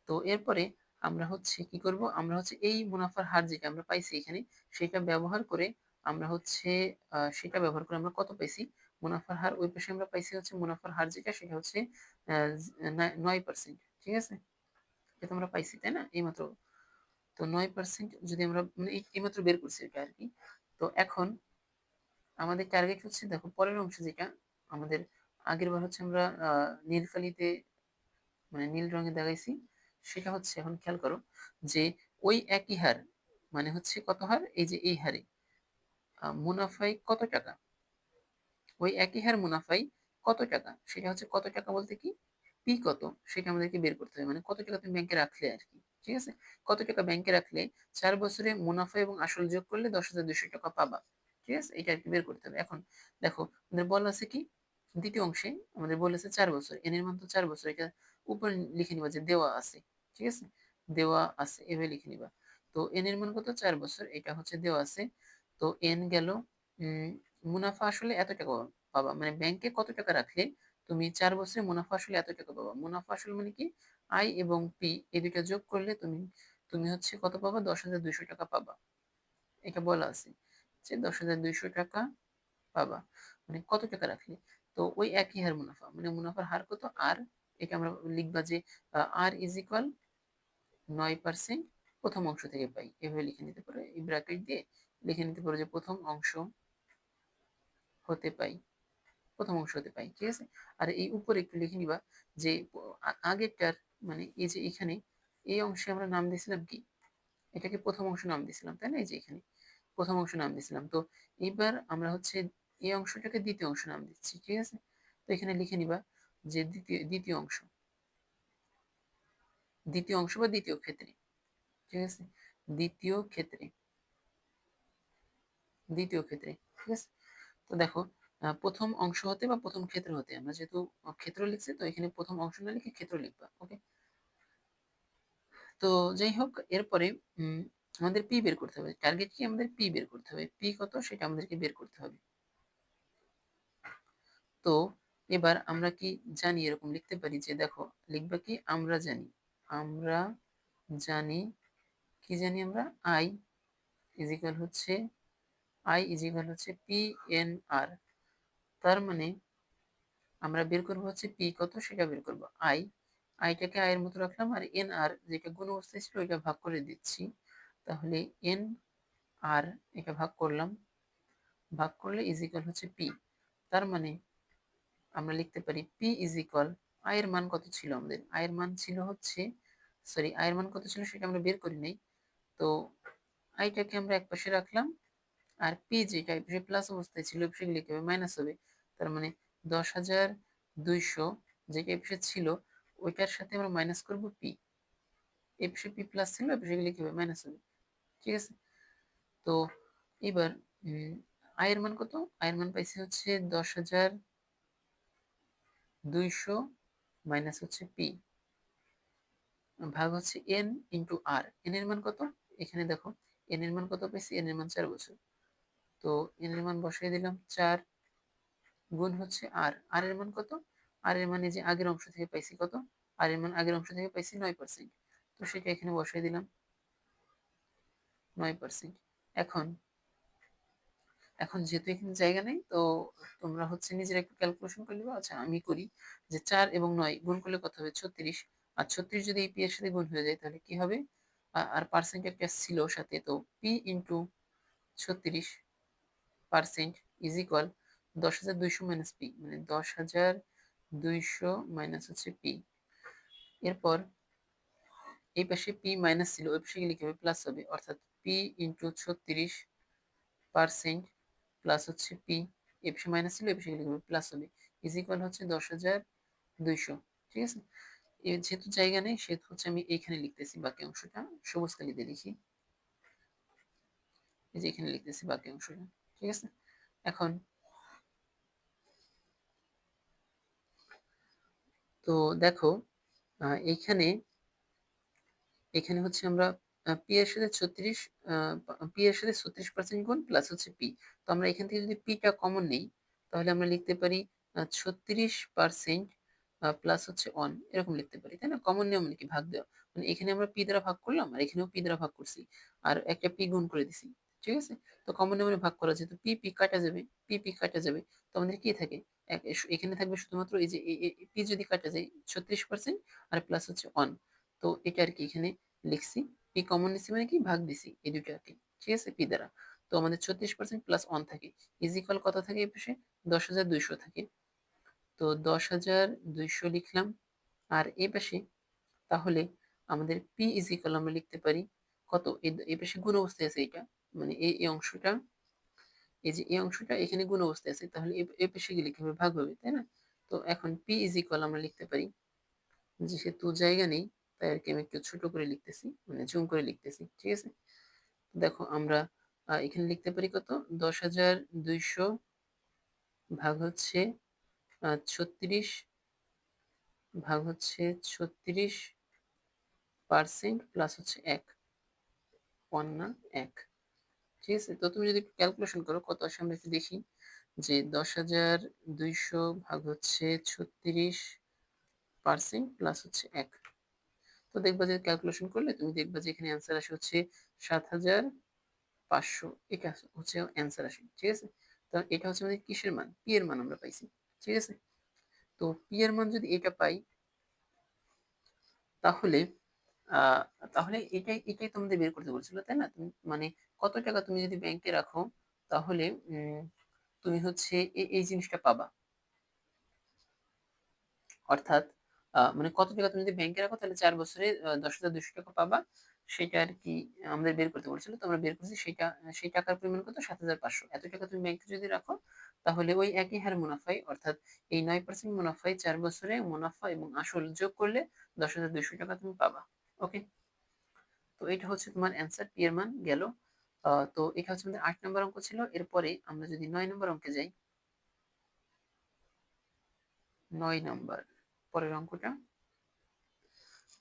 তো এরপরে আমরা হচ্ছে কি করব, আমরা হচ্ছে এই মুনাফার হার যেটা আমরা পাইছি এখানে, সেটা ব্যবহার করে আমরা হচ্ছে সেটা ব্যবহার করে আমরা কত পাইছি, মুনাফার হার ওই পাশে আমরা পাইছি হচ্ছে মুনাফার হার যেটা সেটা হচ্ছে 9%। ঠিক আছে, এটা আমরা পাইছি তাই না এইমাত্র। তো 9% যদি আমরা মানে এইমাত্র বের করছি এটা আর কি। তো এখন আমাদের টার্গেট হচ্ছে, দেখো পরের অংশ যেটা আমাদের আগের বার হচ্ছে আমরা নীল কালিতে, মানে নীল রঙে দেখাইছি, সেটা হচ্ছে এখন খেয়াল করো যে ওই একই হার, মানে হচ্ছে কত হার, এই যে এই হারে মুনাফায় কত টাকা, ওই একই হার মুনাফায় কত টাকা, সেটা হচ্ছে কত টাকা বলতে কি পি কত, সেটা আমাদেরকে বের করতে হবে, মানে কত টাকা তুমি ব্যাংকে রাখলে আর কি। ঠিক আছে? কত টাকা ব্যাংকে রাখলে ৪ বছরে মুনাফা এবং আসল যোগ করলে ১০,২০০ টাকা পাবা। ঠিক আছে? এটা আরকি বের করতে হবে। এখন দেখো আমাদের বলা আছে কি? দ্বিতীয় অংশে আমাদের বলেছে ৪ বছর। n এর মান তো ৪ বছর। এটা উপরে লিখে নিবা যে দেওয়া আছে। ঠিক আছে? দেওয়া আছে এভাবে লিখে নিবা। তো n এর মান কত? ৪ বছর। এটা হচ্ছে দেওয়া আছে। তো n গেল উম মুনাফা আসলে এত টাকা পাবা। মানে ব্যাংকে কত টাকা রাখলে তুমি ৪ বছরে মুনাফা আসলে এত টাকা পাবা। মুনাফা আসল মানে কি? আই এবং পি এই ২ টা যোগ করলে তুমি তুমি হচ্ছে কত পাবা? ১০,২০০ টাকা পাবা। এটা বলা আছে যে ১০,২০০ টাকা পাবা। মানে কত টাকা রাখলে? তো ওই একই হার মুনাফা। মানে মুনাফার হার কত? আর এটা আমরা লিখবা যে আর ইজ ইকুয়াল ৯% প্রথম অংশ থেকে পাই। এভাবে লিখে নিতে পারো। এই ব্র্যাকেট দিয়ে লিখে নিতে পারো যে প্রথম অংশ হতে পাই। প্রথম অংশ হতে পাই। ঠিক আছে? আর এই উপরে একটু লিখে নিবা যে আগেরটার মানে এই যে এখানে এই অংশে আমরা নাম দিয়েছিলাম কি? এটাকে প্রথম অংশ নাম দিয়েছিলাম, তাই না? এই যে এখানে প্রথম অংশ নাম দিয়েছিলাম। তো এইবার আমরা হচ্ছে এই অংশটাকে দ্বিতীয় অংশ নাম দিচ্ছি। ঠিক আছে? তো এখানে লিখে নিবা যে দ্বিতীয় অংশ। দ্বিতীয় অংশ বা দ্বিতীয় ক্ষেত্রে। ঠিক আছে? দ্বিতীয় ক্ষেত্রে। দ্বিতীয় ক্ষেত্রে। ঠিক আছে? তো দেখো প্রথম অংশ হতে বা প্রথম ক্ষেত্র হতে আমরা যেহেতু ক্ষেত্র লিখছি তো এখানে প্রথম অংশ না লিখে ক্ষেত্র লিখবা। ওকে? তো যাই হোক এরপরে আমাদের পি বের করতে হবে। টার্গেট কি? আমাদের পি বের করতে হবে। পি কত সেটা আমাদেরকে বের করতে হবে। তো এবার আমরা কি জানি এরকম লিখতে পারি যে দেখো লিখবা কি? আমরা জানি। আমরা জানি কি জানি আমরা? আই ইজ ইকুয়াল হচ্ছে পি এন আর। তার মানে আমরা বের করব হচ্ছে পি কত সেটা বের করব। আইটাকে আই এর মতো রাখলাম আর এন আর যেটা গুণ অবস্থায় ছিল ওইটা ভাগ করে দিচ্ছি। তাহলে এন আর এটা ভাগ করলাম। ভাগ করলে ইজ ইকুয়াল হচ্ছে পি। তার মানে আমরা লিখতে পারি পি ইজ ইকুয়াল আই এর মান কত ছিল আমাদের? আই এর মান ছিল হচ্ছে আই এর মান কত ছিল সেটা আমরা বের করি নাই। তো আইটাকে আমরা একপাশে রাখলাম আর পি যেটা এই পাশে প্লাস অবস্থায় ছিল সেটা লিখে হবে মাইনাস হবে। তার মানে ১০,২০০ যেটা এই পাশে ছিল ওইটার সাথে আমরা মাইনাস করব পি। এই পাশে পি প্লাস ছিল এই পাশে লিখে হবে মাইনাস হবে। ঠিক আছে? তো এবার আয়ের মান কত? আয়ের মান পাইছি হচ্ছে ১০,২০০ মাইনাস হচ্ছে পি ভাগ হচ্ছে এন ইন্টু আর। এন এর মান কত? এখানে দেখো এন এর মান কত পাইছি? এন এর মান ৪ বছর। তো এন এর মান বসাই দিলাম ৪ গুণ হচ্ছে আর। আর এর মান কত? আর এর মানে যে আগের অংশ থেকে পাইছি কত? আর এর মান আগের অংশ থেকে পাইছি ৯%। তো সেটা এখানে বসাই দিলাম ৯%। এখন এখন যেহেতু এখানে জায়গা নেই তো তোমরা হচ্ছে নিজেরা একটু ক্যালকুলেশন করে নিবা। আচ্ছা আমি করি যে ৪ এবং ৯ গুণ করলে কত হবে? ৩৬। আর ৩৬ যদি এই পি এর সাথে গুণ হয়ে যায় তাহলে কি হবে? আর পার্সেন্ট একটা ছিল সাথে তো P into ৩৬% is equal ১০,২০০ minus P মানে ১০,২০০ মাইনাস হচ্ছে পি। এরপর এই পাশে পি মাইনাস ছিল ওই পাশে গেলে কি হবে? প্লাস হবে অর্থাৎ পি ইন্টু ৩৬% প্লাস হচ্ছে পি এ পাশে মাইনাস ছিল এ পাশে গেলে প্লাস হবে ইজ ইকুয়াল হচ্ছে ১০,২০০। ঠিক আছে? এর যেহেতু জায়গা নেই সেহেতু হচ্ছে আমি এইখানে লিখতেছি বাকি অংশটা সবুজ কালি দিয়ে লিখি। এই যে এখানে লিখতেছি বাকি অংশটা। ঠিক আছে? এখন তো দেখো এইখানে এখানে হচ্ছে আমরা পি এর সাথে ৩৬ পি এর সাথে ৩৬% গুণ প্লাস হচ্ছে পি। তো আমরা এখান থেকে যদি পিটা কমন নেই তাহলে আমরা লিখতে পারি ৩৬% প্লাস হচ্ছে 1 এরকম লিখতে পারি, তাই না? কমন নিয়ম মানে কি? ভাগ দেওয়া। মানে এখানে আমরা পি দ্বারা ভাগ করলাম আর এখানেও পি দ্বারা ভাগ করছি আর একটা পি গুণ করে দিছি। ঠিক আছে? তো কমন নিয়মে ভাগ করা যেহেতু পি কাটা যাবে, পি কাটা যাবে। তো আমাদের কি থাকে? এখানে থাকবে শুধুমাত্র এই যে পি যদি কাটা যায় ৩৬% আর প্লাস হচ্ছে 1। তো এটা আর কি এখানে লিখছি। পি কমন নিছি মানে কি? ভাগ দিছি এই দুইটাকে। ঠিক আছে? পি দ্বারা। তো আমাদের ৩৬% প্লাস 1 থাকে। ইজ ইকুয়াল কত থাকে এই পাশে? ১০,২০০ থাকে। তো ১০,২০০ লিখলাম। আর এই পাশে তাহলে আমাদের পি ইজ ইকুয়াল আমরা লিখতে পারি কত? এই পাশে গুণ অবস্থায় আছে এটা। মানে এই অংশটা এই যে এই অংশটা এখানে গুণ অবস্থায় আছে তাহলে এই পাশে গেলে কি হবে? ভাগ হবে, তাই না? তো এখন পি ইজ ইকুয়াল আমরা লিখতে পারি যেহেতু জায়গা নেই তাই আর কি আমি একটু ছোট করে লিখতেছি, মানে জুম করে লিখতেছি, ঠিক আছে? দেখো আমরা এখানে লিখতে পারি কত, 10,200 ভাগ হচ্ছে 36 ভাগ হচ্ছে 36% প্লাস হচ্ছে 1, 1 না 1, ঠিক আছে? তো তুমি যদি ক্যালকুলেশন করো কত আসে আমরা একটু দেখি, যে 10,200 ভাগ হচ্ছে 36% প্লাস হচ্ছে 1। তো দেখবা যে ক্যালকুলেশন করলে তুমি দেখবা যে এখানে অ্যান্সার আসে হচ্ছে 7,500, এটা হচ্ছে অ্যান্সার আসে, ঠিক আছে? তো এটা হচ্ছে আমাদের কিসের মান, পি এর মান আমরা পাইছি, ঠিক আছে? তো পি এর মান যদি এটা পাই, তাহলে আহ তাহলে এটাই এটাই তোমাদের বের করতে বলছিল, তাই না? তুমি মানে কত টাকা তুমি যদি ব্যাংকে রাখো, তাহলে তুমি হচ্ছে এই জিনিসটা পাবা। অর্থাৎ মানে কত টাকা তুমি যদি ব্যাংকে রাখো তাহলে 4 বছরে 10,200 টাকা পাবা, সেটা আর কি আমাদের বের করতে বলছিল। তো আমরা বের করছি সেটা, সেই টাকার পরিমাণ কত, 7,500। এত টাকা তুমি ব্যাংকে যদি রাখো, তাহলে ওই একই হার মুনাফায়, অর্থাৎ এই 9% মুনাফায় 4 বছরে মুনাফা এবং আসল যোগ করলে 10,200 টাকা তুমি পাবা। ওকে, তো এটা হচ্ছে তোমার অ্যান্সার, পি এর মান গেল। তো এটা হচ্ছে আমাদের 8 নম্বর অঙ্ক ছিল। এরপরে আমরা যদি 9 নম্বর অঙ্কে যাই, 9 নম্বর পরের অঙ্কটা,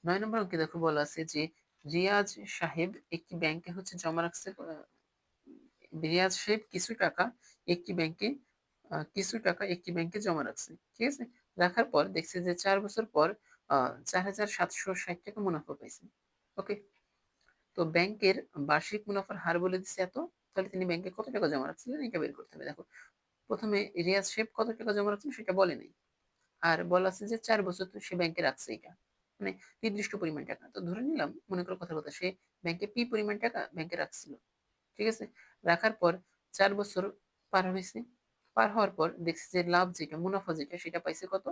9 নম্বর অঙ্কে দেখো বলা আছে যে রিয়াজ সাহেব একটি ব্যাংকে হচ্ছে জমা রাখছে, রিয়াজ সাহেব কিছু টাকা একটি ব্যাংকে জমা রাখছে, ঠিক আছে? রাখার পর দেখছে যে 4 বছর পর 4,760 টাকা মুনাফা পাইছে। ওকে, তো ব্যাংকের বার্ষিক মুনাফার হার বলে দিচ্ছে এত, তাহলে তিনি ব্যাংকে কত টাকা জমা রাখছিলেন এটা বের করতে হবে। দেখো প্রথমে রিয়াজ সাহেব কত টাকা জমা রাখছিল সেটা বলে নাই, আর বলা আছে যে 4 বছর তো সে ব্যাংকে রাখছে, এটা মানে নির্দিষ্ট পরিমাণ টাকা। তো ধরে নিলাম, মনে করো কথার কথা, সে ব্যাংকে পি পরিমাণ টাকা ব্যাংকে রাখছিল, ঠিক আছে? রাখার পর 4 বছর পার হয়েছে, পার হওয়ার পর দেখছে যে লাভ যেটা, মুনাফা যেটা, সেটা পাইছে কত,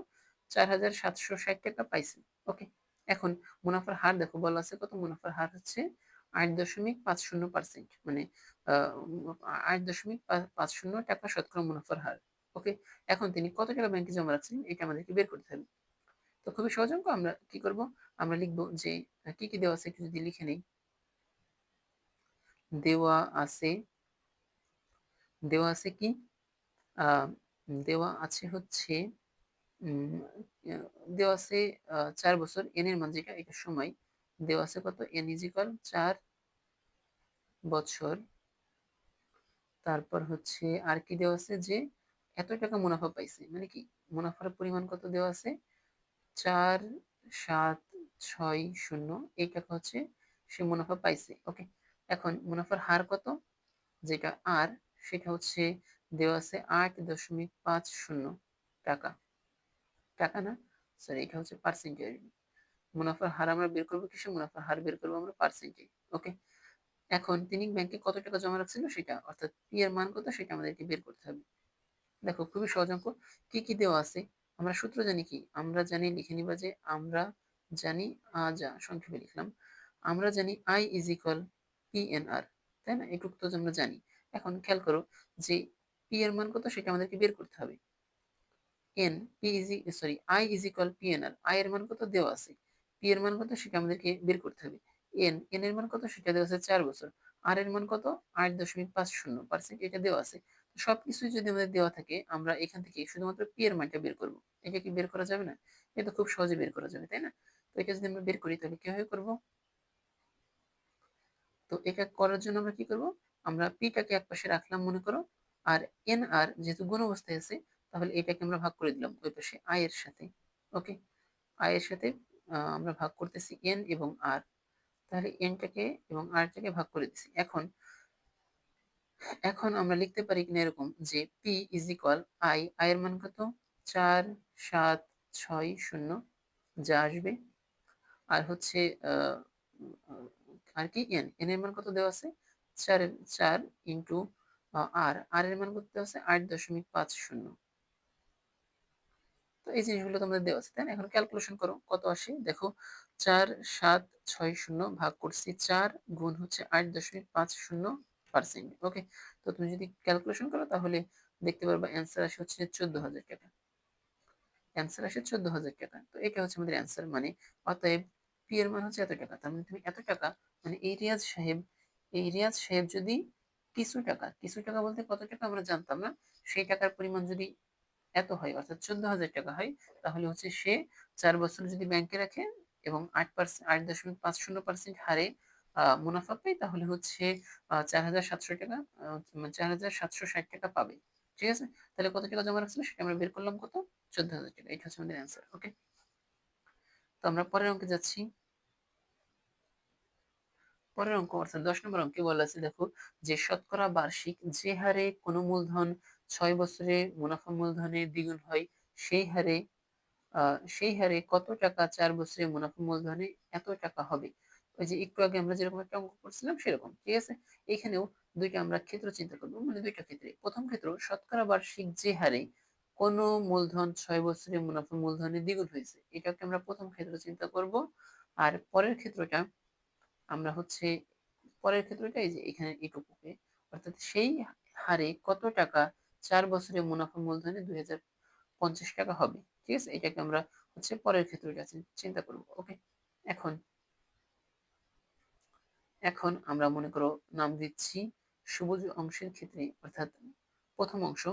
4,760 টাকা পাইছে। ওকে, এখন মুনাফার হার দেখো বলা আছে কত, মুনাফার হার হচ্ছে 8.50%, মানে 8.50 টাকা মুনাফার হার। ওকে, এখন তিনি কত টাকা ব্যাংকে জমা রাখছেন এটা আমাদেরকে বের করতে হবে। তো খুবই সহজ অঙ্ক, আমরা কি করব, আমরা লিখবো যে কি কি দেওয়া আছে একটু যদি লিখে নেই। দেওয়া আছে, দেওয়া আছে কি, আহ দেওয়া আছে হচ্ছে উম দেওয়া আছে 4 বছর, এন এর মান যেটা, এটা সময় দেওয়া আছে কত, এন ইজ ইকুয়াল 4 বছর। তারপর হচ্ছে আর কি দেওয়া আছে, যে এত টাকা মুনাফা পাইছে, মানে কি মুনাফার পরিমাণ কত দেওয়া আছে, 4,760, এই টাকা হচ্ছে সে মুনাফা পাইছে। ওকে, এখন মুনাফার হার কত, যেটা আর, সেটা হচ্ছে দেওয়া আছে 8.50 টাকা, টাকা না, সরি, এটা হচ্ছে পার্সেন্টেজ। মুনাফার হার আমরা বের করবো কিসে, মুনাফার হার বের করবো আমরা পার্সেন্টেজ। ওকে, এখন তিনি ব্যাংকে কত টাকা জমা রাখছিল সেটা, অর্থাৎ পি এর মান কত সেটা আমাদেরকে বের করতে হবে। দেখো খুবই সহজ অঙ্ক, কি কি দেওয়া আছে, আমরা সূত্র জানি কি, আমরা জানি, লিখে নিবা যে আমরা জানি, যা সংক্ষেপে লিখলাম, আমরা জানি I is equal P N R, তাই না? এটুকু তো আমরা জানি। এখন খেয়াল করো যে পি এর মান কত সেটা আমাদেরকে বের করতে হবে। N P is sorry I is equal P N R, I এর মান কত দেওয়া আছে, পি এর মান কত সেটা আমাদেরকে বের করতে হবে। এন এর মান কত সেটা দেওয়া আছে 4 বছর, আর এর মান কত 8.50%, এটা দেওয়া আছে। সবকিছুই যদি আমাদের দেওয়া থাকে, আমরা এখান থেকে শুধুমাত্র পি এর মানটা বের করবো। এটা কি বের করা যাবে না? এটা খুব সহজে বের করা যাবে, তাই না? তো এটা যদি আমরা বের করি তাহলে কিভাবে করবো, তো এটা করার জন্য আমরা কি করব, আমরা পিটাকে এক পাশে রাখলাম মনে করো, আর এন আর যেহেতু গুণ অবস্থায় আছে, তাহলে এটাকে আমরা ভাগ করে দিলাম ওই পাশে আই এর সাথে। ওকে, আই এর সাথে আমরা ভাগ করতেছি এন এবং আর, তাহলে এনটাকে এবং আরটাকে ভাগ করে দিছি। এখন এখন আমরা লিখতে পারি কিনা এরকম, যে পি ইজ ইকুয়াল আই এর মান কত, 4,760 যা আসবে, আর হচ্ছে আহ, আর কি এন এর মান কত দেওয়া আছে, 4 ইন্টু আর এর মান কত দেওয়া আছে 8.50। তো এই জিনিসগুলো তোমাদের দেওয়া আছে, তাই না? এখন ক্যালকুলেশন করো কত আসে, দেখো 4,760 ভাগ করছি 4 গুণ হচ্ছে 8.50%। ওকে, তো তুমি যদি ক্যালকুলেশন করো তাহলে দেখতে পারবা অ্যান্সার আসে হচ্ছে 14,000 টাকা, অ্যান্সার আসে 14,000 টাকা। তো এটা হচ্ছে আমাদের অ্যান্সার, মানে অতএব পি এর মান হচ্ছে এত টাকা, তার মানে তুমি এত টাকা, মানে এই রিয়াজ সাহেব যদি কিছু টাকা বলতে কত টাকা আমরা জানতাম না, সেই টাকার পরিমাণ যদি এত হয় অর্থাৎ 14,000 টাকা হয়, তাহলে হচ্ছে সে 4 বছর যদি ব্যাংকে রাখে এবং 8.50% হারে মুনাফা পায়, তাহলে হচ্ছে 4,700 টাকা, 4,760 টাকা পাবে। ঠিক আছে, তাহলে কত টাকা জমা রাখছিল সেটা আমরা বের করলাম, কত? 14,000 টাকা। এটা হচ্ছে আমাদের অ্যান্সার। ওকে, তো আমরা পরের অঙ্কে যাচ্ছি। পরের অঙ্ক অর্থাৎ 10 নম্বর অঙ্কে বলা আছে, দেখো, যে শতকরা বার্ষিক যে হারে কোনো মূলধন 6 বছরে মুনাফা মূলধনের দ্বিগুণ হয়, সেই হারে কত টাকা 4 বছরে মুনাফা মূলধনে এত টাকা হবে। ওই যে একটু আগে আমরা যেরকম একটা অঙ্ক করছিলাম সেরকম। ঠিক আছে, এখানেও দুইটা আমরা ক্ষেত্র চিন্তা করবো, মানে দুইটা ক্ষেত্রে। প্রথম ক্ষেত্র, শতকরা বার্ষিক যে হারে কোনো মূলধন 6 বছরে মুনাফা মূলধনে দ্বিগুণ হয়েছে, এটাকে আমরা প্রথম ক্ষেত্র চিন্তা করব। আর পরের ক্ষেত্রটা এই যে এখানে এটুকুকে, অর্থাৎ সেই হারে কত টাকা 4 বছরে মুনাফা মূলধনে 2,050 টাকা হবে। ঠিক আছে, এটাকে আমরা হচ্ছে পরের ক্ষেত্রটা চিন্তা করব। ওকে, এখন এখন আমরা মনে করো নাম দিচ্ছি সবুজ অংশের ক্ষেত্রে, অর্থাৎ প্রথম অংশ।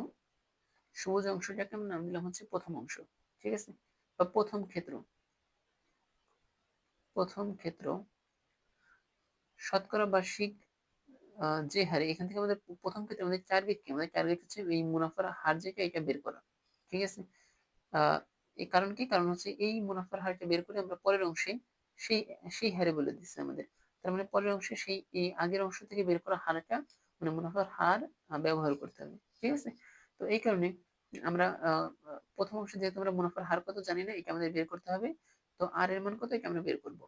সবুজ অংশটাকে আমরা নাম দিলাম হচ্ছে প্রথম অংশ। ঠিক আছে, বা প্রথম ক্ষেত্র শতকরা বার্ষিক যে হারে, এখান থেকে আমাদের প্রথম ক্ষেত্রে আমাদের টার্গেট হচ্ছে এই মুনাফার হার যেটা, এটা বের করা। ঠিক আছে, এই কারণ কি, কারণ হচ্ছে এই মুনাফার হারটা বের করে আমরা পরের অংশে সেই সেই হারে বলে দিচ্ছে আমাদের। তার মানে পরের অংশে সেই এই আগের অংশ থেকে বের করা হারটা, মানে মুনাফার হার ব্যবহার করতে হবে। ঠিক আছে, তো এই কারণে আমরা প্রথম অংশে যেহেতু আমরা মুনাফার হার কত জানি না, এটা আমাদের বের করতে হবে। তো আর এর মান কত এটা আমরা বের করব।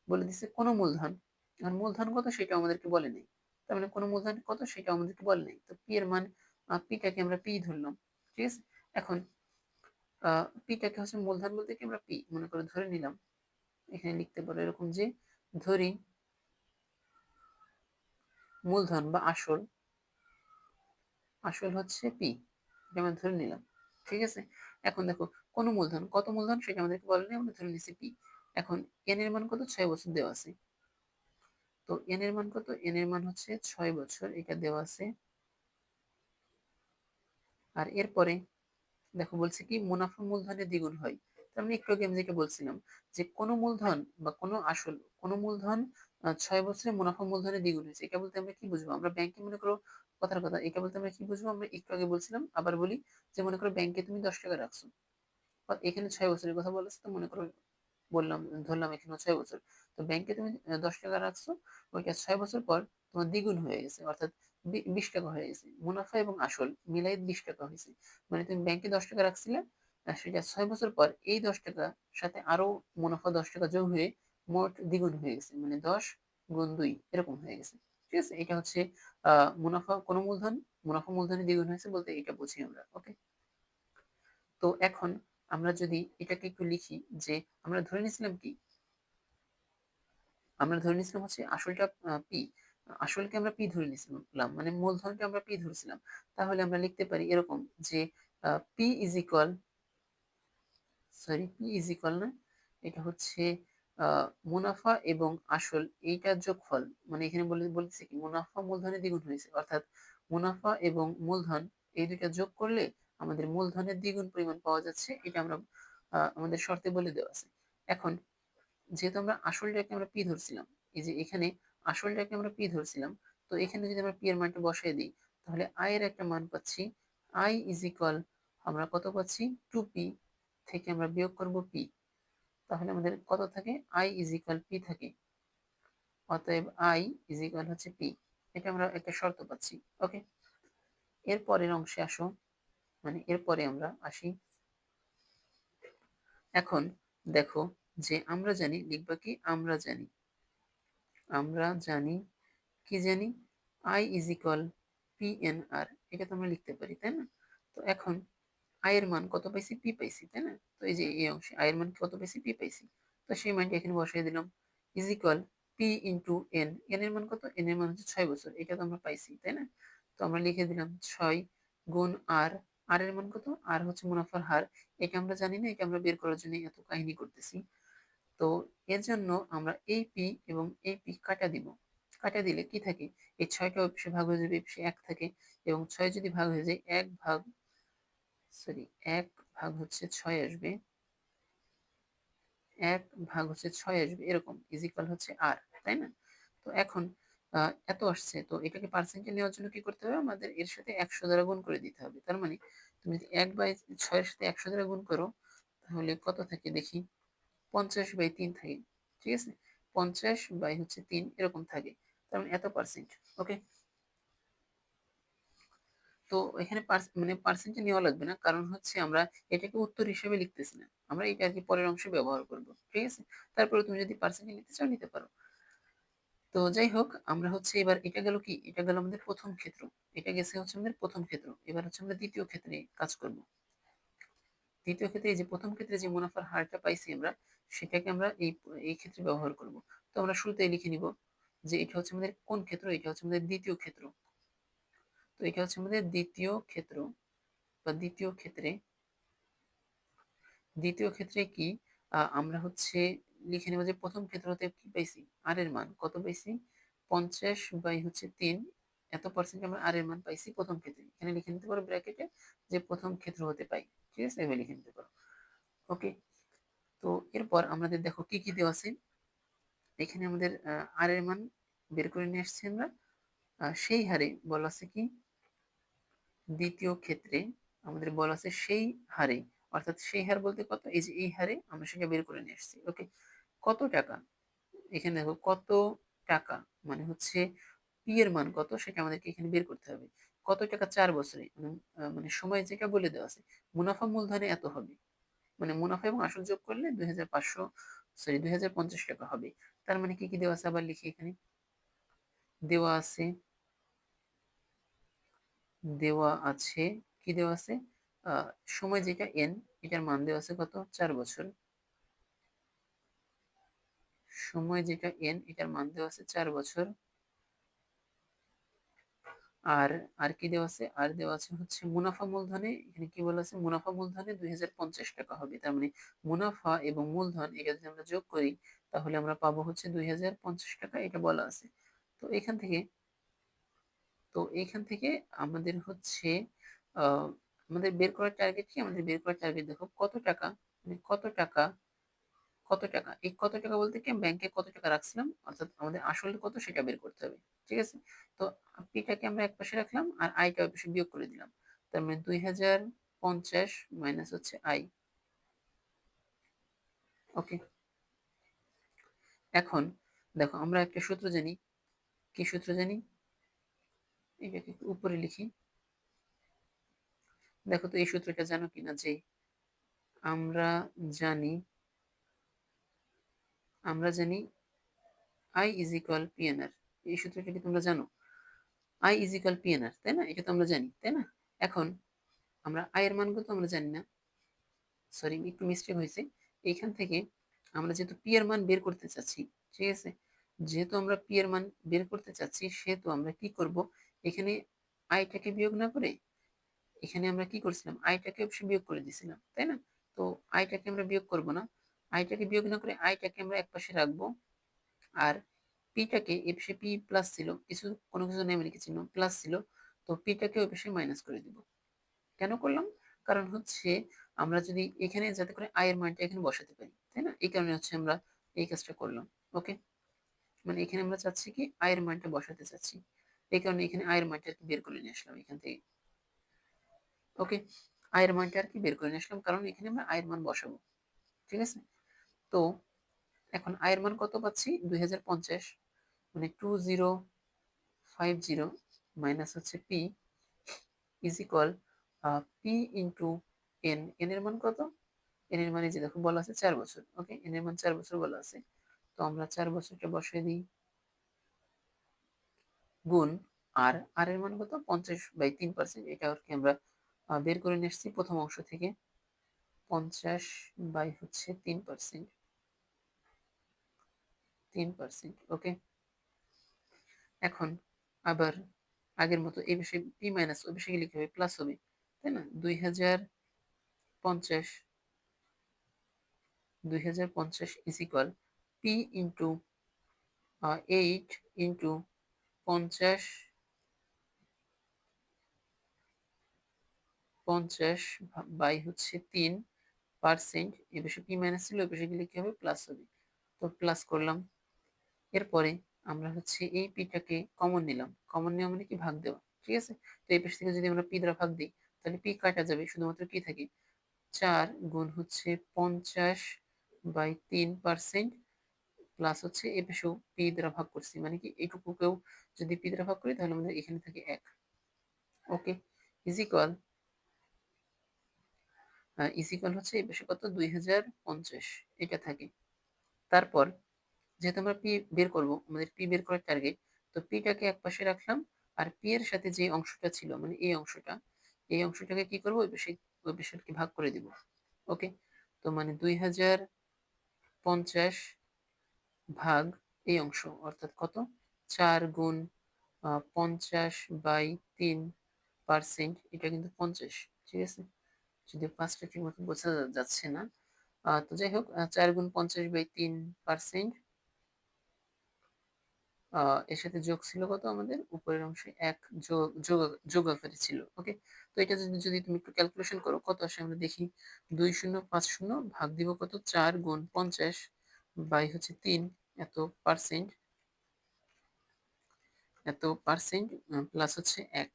বলে দিচ্ছে কোন মূলধন, আর মূলধন কত সেটা আমাদেরকে বলে নেই। তার মানে কোন মূলধন কত সেটা আমাদেরকে বলে নেই, তো পি এর মান, পিটাকে আমরা পি ধরলাম। ঠিক আছে, এখন পিটাকে হচ্ছে মূলধন বলতে কি আমরা পি মনে করে ধরে নিলাম। এখানে লিখতে পারো এরকম যে, ধরি মূলধন বা আসল আসল হচ্ছে পি, এটা আমরা ধরে নিলাম। ঠিক আছে, এখন দেখো কোন মূলধন কত মূলধন সেটা আমাদেরকে বলেনি, আমরা ধরে নিচ্ছি পি। এখন এন এর মান কত, 6 বছর দেওয়া আছে। তো এন এর মান কত, এন এর মান হচ্ছে 6 বছর, এটা দেওয়া আছে। আর এরপরে দেখো বলছে কি মুনাফা মূলধনের দ্বিগুণ হয়। তার মানে একটু আগে আমি যেটা বলছিলাম, যে কোনো মূলধন বা কোনো মূলধন 6 বছরে মুনাফা মূলধনের দ্বিগুণ হয়েছে, এটা বলতে আমরা কি বুঝবো? আমরা ব্যাংকে মনে করো, কথার কথা, এটা বলতে আমরা কি বুঝবো? আমরা একটু আগে বলছিলাম, আবার বলি, যে মনে করো ব্যাংকে তুমি 10 টাকা রাখছো, বা এখানে 6 বছরের কথা বলেছে, তো মনে করো বললাম, ধরলাম এখানে 6 বছর। তো ব্যাংকে তুমি 10 টাকা রাখছো, ওইটা 6 বছর পর তোমার দ্বিগুণ হয়ে গেছে, অর্থাৎ 20 টাকা হয়ে গেছে। মুনাফা এবং আসল মিলাই 20 টাকা হয়েছে। মানে তুমি ব্যাংকে 10 টাকা রাখছিলে, আর সেটা 6 বছর পর এই 10 টাকা সাথে আরো মুনাফা 10 টাকা যোগ হয়ে মোট দ্বিগুণ হয়ে গেছে, মানে 10 গুণ 2 এরকম হয়ে গেছে। ঠিক আছে, এটা হচ্ছে মুনাফা মূলধনের দ্বিগুণ হয়েছে বলতে এটা বুঝি আমরা। ওকে, তো এখন আমরা যদি এটাকে একটু লিখি, যে আমরা ধরে নিয়েছিলাম কি, আমরা ধরে নিয়েছিলাম হচ্ছে আসলটা পি, আসলকে আমরা পি ধরে নিয়েছিলাম, মানে মূলধনকে আমরা পি ধরেছিলাম। তাহলে আমরা লিখতে পারি এরকম যে P is equal, P is equal না, এটা হচ্ছে মুনাফা এবং আসল এইটার যোগফল। মানে এখানে বলতেছে কি মুনাফা মূলধনের দ্বিগুণ হয়েছে, অর্থাৎ মুনাফা এবং মূলধন এই দুইটা যোগ করলে আমাদের মূলধনের দ্বিগুণ পরিমাণ পাওয়া যাচ্ছে, এটা আমরা আমাদের শর্তে বলে দেওয়া আছে। এখন যেহেতু আমরা আসলটাকে আমরা পি ধরছিলাম, এই যে এখানে আসলটাকে আমরা পি ধরছিলাম, তো এখানে যদি আমরা পি এর মানটা বসাই দিই, তাহলে আই এর একটা মান পাচ্ছি। আই ইজ ইকুয়াল, আমরা কত পাচ্ছি, 2p থেকে আমরা বিয়োগ করব পি, তাহলে আমাদের কত থাকে, আই ইজ ইকুয়াল পি থাকে। অতএব আই ইজ ইকুয়াল হচ্ছে পি, এটা আমরা একটা শর্ত পাচ্ছি। ওকে, এর পরের অংশে আসো, মানে এরপরে আমরা আসি। এখন দেখো, যে আমরা জানি, লিখবা কি, আমরা জানি কি জানি, I is equal P N R, এটা তো আমরা লিখতে পারি, তাই না? তো এখন আই এর মান কত পাইছি, পি পাইছি, তাই না? তো এই যে এই অংশে আই এর মান কত পাইছি, পি পাইছি। তো সেই মানটা এখানে বসাই দিলাম, is equal P into N, N এর মান কত, এন এর মান হচ্ছে 6 বছর, এটা তো আমরা পাইছি, তাই না? তো আমরা লিখে দিলাম 6 গুণ আর, আর এর মান কত, আর হচ্ছে মুনাফার হার, এটা আমরা জানি না, এটা আমরা বের করার জন্য এত কাহিনী করতেছি। তো এর জন্য আমরা এই পি এবং এই পি কাটা দিব। কাটা দিলে কি থাকে, এই 6টা অফিসে ভাগ হয়ে যাবে, অফিসে 1 থাকে এবং 6 যদি ভাগ হয়ে যায় 1 ভাগ হচ্ছে 6 আসবে, 1/6 আসবে, এরকম ইজিক্যাল হচ্ছে আর, তাই না? তো এখন এত আসছে, তো এটাকে পার্সেন্টে নেওয়ার জন্য কি করতে হবে, আমাদের এর সাথে 100 দ্বারা গুণ করে দিতে হবে। তার মানে তুমি যদি 1/6 এর সাথে 100 দ্বারা গুণ করো তাহলে কত থাকে দেখি, 50/3 থাকে, ঠিক আছে? 50/3 এরকম থাকে, তার মানে এত পার্সেন্ট। ওকে, তো এখানে মানে পার্সেন্টে নেওয়া লাগবে না, কারণ হচ্ছে আমরা এটাকে উত্তর হিসেবে লিখতেছি না, আমরা এটা আর কি পরের অংশে ব্যবহার করব, ঠিক আছে? তারপরে তুমি যদি পার্সেন্টে নিতে চাও নিতে পারো। তো যাই হোক, আমরা হচ্ছে এবার এটা গেল কি, এটা গেল আমাদের প্রথম ক্ষেত্র, এটা গেছে হচ্ছে আমাদের প্রথম ক্ষেত্র। এবার হচ্ছে আমরা দ্বিতীয় ক্ষেত্রে কাজ করব। দ্বিতীয় ক্ষেত্রে এই যে প্রথম ক্ষেত্রে যে মুনাফার হারটা পাইছি আমরা, সেটাকে আমরা এই এই ক্ষেত্রে ব্যবহার করব। তো আমরা শুরুতেই লিখে নিব যে এটা হচ্ছে আমাদের কোন ক্ষেত্র, এটা হচ্ছে আমাদের দ্বিতীয় ক্ষেত্র। তো এটা হচ্ছে আমাদের দ্বিতীয় ক্ষেত্র বা দ্বিতীয় ক্ষেত্রে। দ্বিতীয় ক্ষেত্রে কি, আমরা হচ্ছে লিখে নেব যে প্রথম ক্ষেত্রতে কি পাইছি, আর এর মান কত পাইছি, 50/3, এত পার্সেন্ট আমরা আর এর মান পাইছি প্রথম ক্ষেত্রে। এখানে লিখে নিতে পারো ব্র্যাকেটে যে প্রথম ক্ষেত্র হতে পাই, ঠিক আছে, এভাবে লিখে নিতে পারো। ওকে, তো এরপর আমাদের দেখো কি কি দেওয়া আছে। এখানে আমাদের আর এর মান বের করে নিয়ে আসছি আমরা। সেই হারে বলা আছে কি, দ্বিতীয় ক্ষেত্রে আমাদের বলা আছে সেই হারে, অর্থাৎ সেই হার বলতে কত, এই যে এই হারে আমরা সেটা বের করে নিয়ে আসছি। ওকে, কত টাকা, এখানে দেখো কত টাকা মানে হচ্ছে পি এর মান কত সেটা আমাদেরকে এখানে বের করতে হবে। কত টাকা 4 বছরে, মানে সময় যেটা বলে দেওয়া আছে। মুনাফা মূলধনে এত হবে, মানে মুনাফা এবং আসল যোগ করলে 2550 টাকা হবে। তার মানে কি কি দেওয়া আছে আবার লিখি এখানে। দেওয়া আছে, দেওয়া আছে কি দেওয়া আছে, আহ সময় যেটা এন, এটার মান দেওয়া আছে কত, 4 বছর। সময় যেটা এন, এটার মান দেওয়া আছে 4 বছর। আর আর কি দেওয়া আছে, আর দেওয়া আছে হচ্ছে মুনাফা মূলধনে, এখানে কি বলা আছে, মুনাফা মূলধনে 2050 টাকা হবে। তার মানে মুনাফা এবং মূলধন এটা যদি আমরা যোগ করি তাহলে আমরা পাবো হচ্ছে 2050 টাকা, এটা বলা আছে। তো এখান থেকে, তো এখান থেকে আমাদের হচ্ছে আহ আমাদের বের করার টার্গেট কি, আমাদের বের করার টার্গেট দেখো কত টাকা, মানে কত টাকা, কত টাকা, এই কত টাকা বলতে কি ব্যাংকে কত টাকা রাখছিলাম, অর্থাৎ আমাদের আসলে কত সেটা বের করতে হবে, ঠিক আছে? তো পিটাকে আমরা এক পাশে রাখলাম আর আইটা ওই পাশে বিয়োগ করে দিলাম। তার মানে 2050 মাইনাস হচ্ছে আই। ওকে, এখন দেখো আমরা একটা সূত্র জানি, কি সূত্র জানি, এটাকে একটু উপরে লিখি। দেখো তো এই সূত্রটা জানো কিনা, যে আমরা জানি, আমরা জানি আই ইজ ইকুয়াল পিএনআর। এই সূত্রটা কি তোমরা জানো, আই ইজ ইকুয়াল পিএনআর, তাই না? এটা তো আমরা জানি, তাই না? এখন আমরা আই এর মানগুলো তো আমরা জানি না, সরি একটু মিস্টেক হয়েছে। এইখান থেকে আমরা যেহেতু পি এর মান বের করতে চাচ্ছি, ঠিক আছে, যেহেতু আমরা পি এর মান বের করতে চাচ্ছি সেহেতু আমরা কি করব, এখানে আইটাকে বিয়োগ না করে এখানে আমরা কি করছিলাম, আইটাকে অবশ্যই বিয়োগ করে দিয়েছিলাম, তাই না? তো আইটাকে আমরা বিয়োগ করব না, আইটাকে বিয়োগ না করে আইটাকে আমরা এক পাশে রাখবো। আর পিটাকে এ পাশে পি প্লাস ছিল, কিছু কোনো কিছু নেমে চিহ্ন প্লাস ছিল, তো পিটাকে ওই পাশে মাইনাস করে দিব। কেন করলাম, কারণ হচ্ছে আমরা যদি এখানে যাতে করে আয়ের মানটা এখানে বসাতে পারি, তাই না? এই কারণে হচ্ছে আমরা এই কাজটা করলাম। ওকে, মানে এখানে আমরা চাচ্ছি কি আয়ের মানটা বসাতে চাচ্ছি, এই কারণে এখানে আয়ের মানটা আর কি বের করে নিয়ে আসলাম এখান থেকে। ওকে, আয়ের মানটা আর কি বের করে নিয়ে আসলাম কারণ এখানে আমরা আয়ের মান বসাবো, ঠিক আছে? তো এখন আয়ের মান কত পাচ্ছি, 2050, মানে 2050 মাইনাস হচ্ছে P is equal P into N. N এর মান কত, এন এর মানে যে দেখো বলা আছে 4 বছর। ওকে, এন এর মান 4 বছর বলা আছে, তো আমরা 4 বছরটা বসিয়ে দিই, গুণ আর আর এর মান কত, 50/3, এটা আর কি আমরা বের করে নিয়ে এসেছি প্রথম অংশ থেকে। 50/3, 3%। ওকে, এখন আবার আগের মতো এই বিষয়ে পি মাইনাস ওই বিষয়ে লিখে হবে প্লাস হবে, তাই না? 2050 2050 is equal P into 8 into 50 by হচ্ছে 3%। এ পাশে পি মাইনাস ছিল, ওই পাশে গেলে কি হবে, প্লাস হবে। তো প্লাস করলাম। এরপরে আমরা হচ্ছে এই পিটাকে কমন নিলাম, কমন নেওয়া মানে কি, ভাগ দেওয়া, ঠিক আছে। তো এই পাশ থেকে যদি আমরা পি দ্বারা ভাগ দিই তাহলে পি কাটা যাবে, শুধুমাত্র কি থাকে, 4 গুণ হচ্ছে 50 বাই 3%, প্লাস হচ্ছে এ পাশেও পি দ্বারা ভাগ করছি, মানে কি এইটুকুকেও যদি পি দ্বারা ভাগ করি তাহলে আমাদের এখানে থাকে 1। ওকে, ইজ ইকুয়াল হচ্ছে এই পাশে কত, 2050 এটা থাকে। তারপর যেহেতু আমরা পি বের করব, আমাদের পি বের করার টার্গেট, তো পিটাকে এক পাশে রাখলাম, আর পি এর সাথে যে অংশটা ছিল মানে এই অংশটাকে কি করব, ওই পাশে কি ভাগ করে দিব। ওকে, তো মানে 2050 ভাগ এই অংশ, অর্থাৎ কত, 4 গুণ 50 বাই 3%, এটা কিন্তু 50, ঠিক আছে। যদি পাঁচটা ঠিক মতো বোঝা যাচ্ছে না, তো যাই হোক, 4 গুণ 50 বাই 3%, এর সাথে যোগ ছিল কত, আমাদের উপরের অংশে 1 যোগ যোগ যোগ আকারে ছিল। ওকে, তো এটা যদি তুমি একটু ক্যালকুলেশন করো কত আসে আমরা দেখি, 2050 ভাগ দিব কত, 4 গুণ 50 বাই হচ্ছে 3, এত পার্সেন্ট, প্লাস হচ্ছে 1।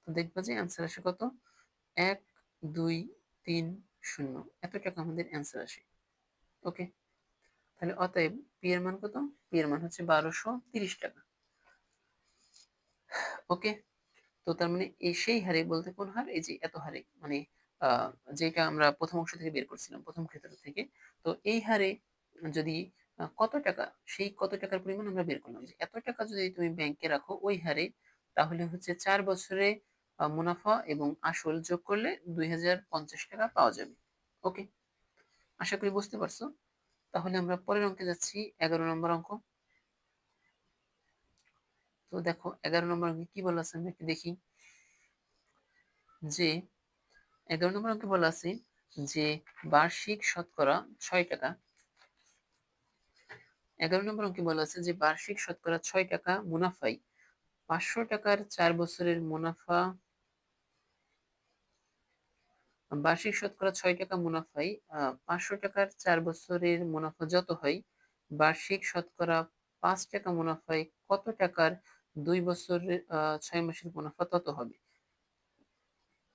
তো দেখবা যে অ্যান্সার আসে কত, 1230, এত টাকা আমাদের অ্যান্সার আসে। ওকে, তাহলে অতএব পি এর মান কত, পি এর মান হচ্ছে 1230 টাকা। ওকে, তো তার মানে এই সেই হারে বলতে কোন হার, এই যে এত হারে, মানে আহ, যেটা আমরা প্রথম অংশ থেকে বের করছিলাম, প্রথম ক্ষেত্র থেকে। তো এই হারে যদি কত টাকা, সেই কত টাকার পরিমাণ আমরা বের করলাম, যে এত টাকা যদি তুমি ব্যাংকে রাখো ওই হারে, তাহলে হচ্ছে 4 বছরে মুনাফা এবং আসল যোগ করলে 2050 টাকা পাওয়া যাবে। ওকে, আশা করি বুঝতে পারছো। তাহলে আমরা পরের অঙ্কে যাচ্ছি, 11 নম্বর অঙ্ক। তো দেখো 11 নম্বর অঙ্কে কি বলা আছে আমরা একটু দেখি, যে 11 নম্বর অঙ্কে বলা আছে যে বার্ষিক শতকরা 6 টাকা। 11 নম্বর অঙ্কে বলা আছে যে বার্ষিক শতকরা 6 টাকা মুনাফায় 500 টাকার 4 বছরের মুনাফা, বার্ষিক শতকরা 6 টাকা মুনাফায় 500 টাকার 4 বছরের মুনাফা যত হয়, বার্ষিক শতকরা 5 টাকা মুনাফায় কত টাকার 2 বছরের 6 মাসের মুনাফা তত হবে।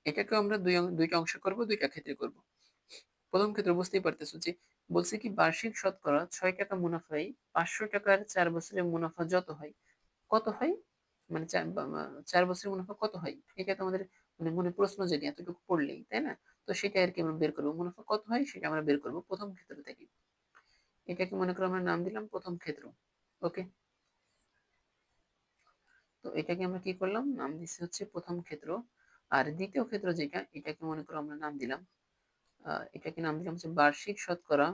এটাকে আমরা দুইটা অংশ করব, দুইটা ক্ষেত্রে করব। প্রথম ক্ষেত্রে বুঝতেই পারতেছো যে বলছে কি, বার্ষিক শতকরা 6 টাকা মুনাফায় 500 টাকার 4 বছরের মুনাফা যত হয়, কত হয়, মানে 4 বছরের মুনাফা কত হয়, এটা তো আমাদের মানে মনে প্রশ্ন জেগে এতটুকু পড়লেই, তাই না। তো সেটা আর কি আমরা বের করবো, মুনাফা কত হয় সেটা আমরা বের করবো প্রথম ক্ষেত্র থেকে। এটাকে মনে করো আমরা নাম দিলাম প্রথম ক্ষেত্র। ওকে, তো এটাকে আমরা কি করলাম, নাম দিচ্ছি হচ্ছে প্রথম ক্ষেত্র। আর দ্বিতীয় ক্ষেত্র যেটা, এটাকে মনে করো আমরা নাম দিলাম, এটাকে নাম দিলাম হচ্ছে বার্ষিক শতকরা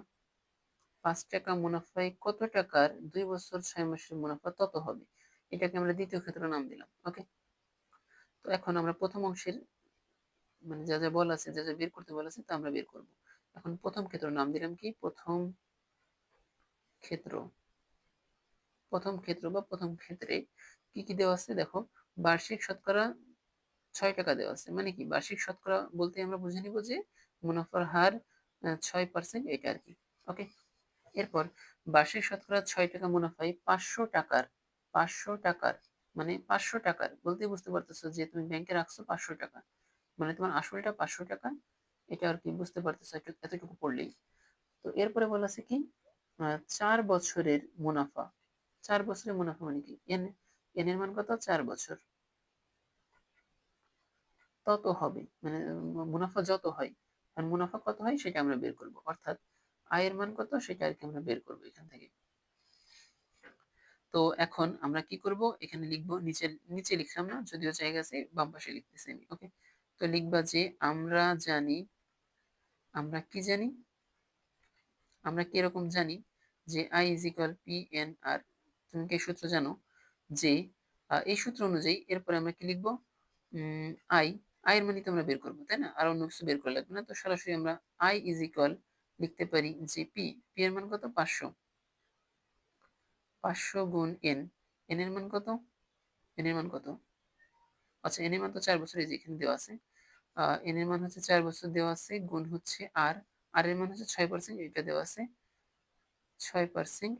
5 টাকা মুনাফায় কত টাকার 2 বছর 6 মাসের মুনাফা তত হবে, এটাকে আমরা দ্বিতীয় ক্ষেত্র নাম দিলাম। ওকে, তো এখন আমরা প্রথম অংশের মানে যা যা বলা আছে, যা যা বের করতে বলা আছে তা আমরা বের করব। এখন প্রথম ক্ষেত্র নাম দিলাম কি, প্রথম ক্ষেত্র। প্রথম ক্ষেত্র বা প্রথম ক্ষেত্রে কি কি দেওয়া আছে দেখো, বার্ষিক শতকরা 6 টাকা দেওয়া আছে, মানে কি বার্ষিক শতকরা বলতে আমরা বুঝে নিব যে মুনাফার হার 6%, এটা আর কি। ওকে, এরপর বার্ষিক শতকরা 6 টাকা মুনাফায় 500 টাকার, 500 টাকার মানে 500 টাকার বলতে বুঝতে পারতেছো যে তুমি ব্যাংকে রাখছো 500 টাকা, মানে তোমার আসলটা 500 টাকা, এটা আর কি বুঝতে পারতেছো এতটুকু পড়লেই। তো এরপরে বলা আছে কি, 4 বছরের মুনাফা। 4 বছরের মুনাফা মানে কি, এন, এন এর মান কত, 4 বছর তত হবে, মানে মুনাফা যত হয়, আর মুনাফা কত হয় সেটা আমরা বের করব, অর্থাৎ আয়ের মান কত সেটা আর কি আমরা বের করবো এখান থেকে। তো এখন আমরা কি করব, এখানে লিখবো, নিচে নিচে লিখলাম না, যদিও জায়গা আছে, বাম পাশে লিখতেছি আমি। ওকে, তো লিখবা যে আমরা জানি, আমরা কি জানি, আমরা কি এরকম জানি যে I is equal P N R. তুমি কি এই সূত্র জানো, যে এই সূত্র অনুযায়ী এরপরে আমরা কি লিখবো, আই, আয়ের মানে তো আমরা বের করবো, তাই না, আর অন্য কিছু বের করা লাগবে না, তো সরাসরি আমরা আই ইজ ইকুয়াল লিখতে পারি যে পি এর মান কত 500, 500 গুণ এন, এন এর মান কত, এন এর মান কত, আচ্ছা এন এর মান তো 4 বছর, এই যে এখানে দেওয়া আছে, এন এর মান হচ্ছে 4 বছর দেওয়া আছে, গুণ হচ্ছে আর, আর এর মান হচ্ছে 6%, এটা দেওয়া আছে 6%।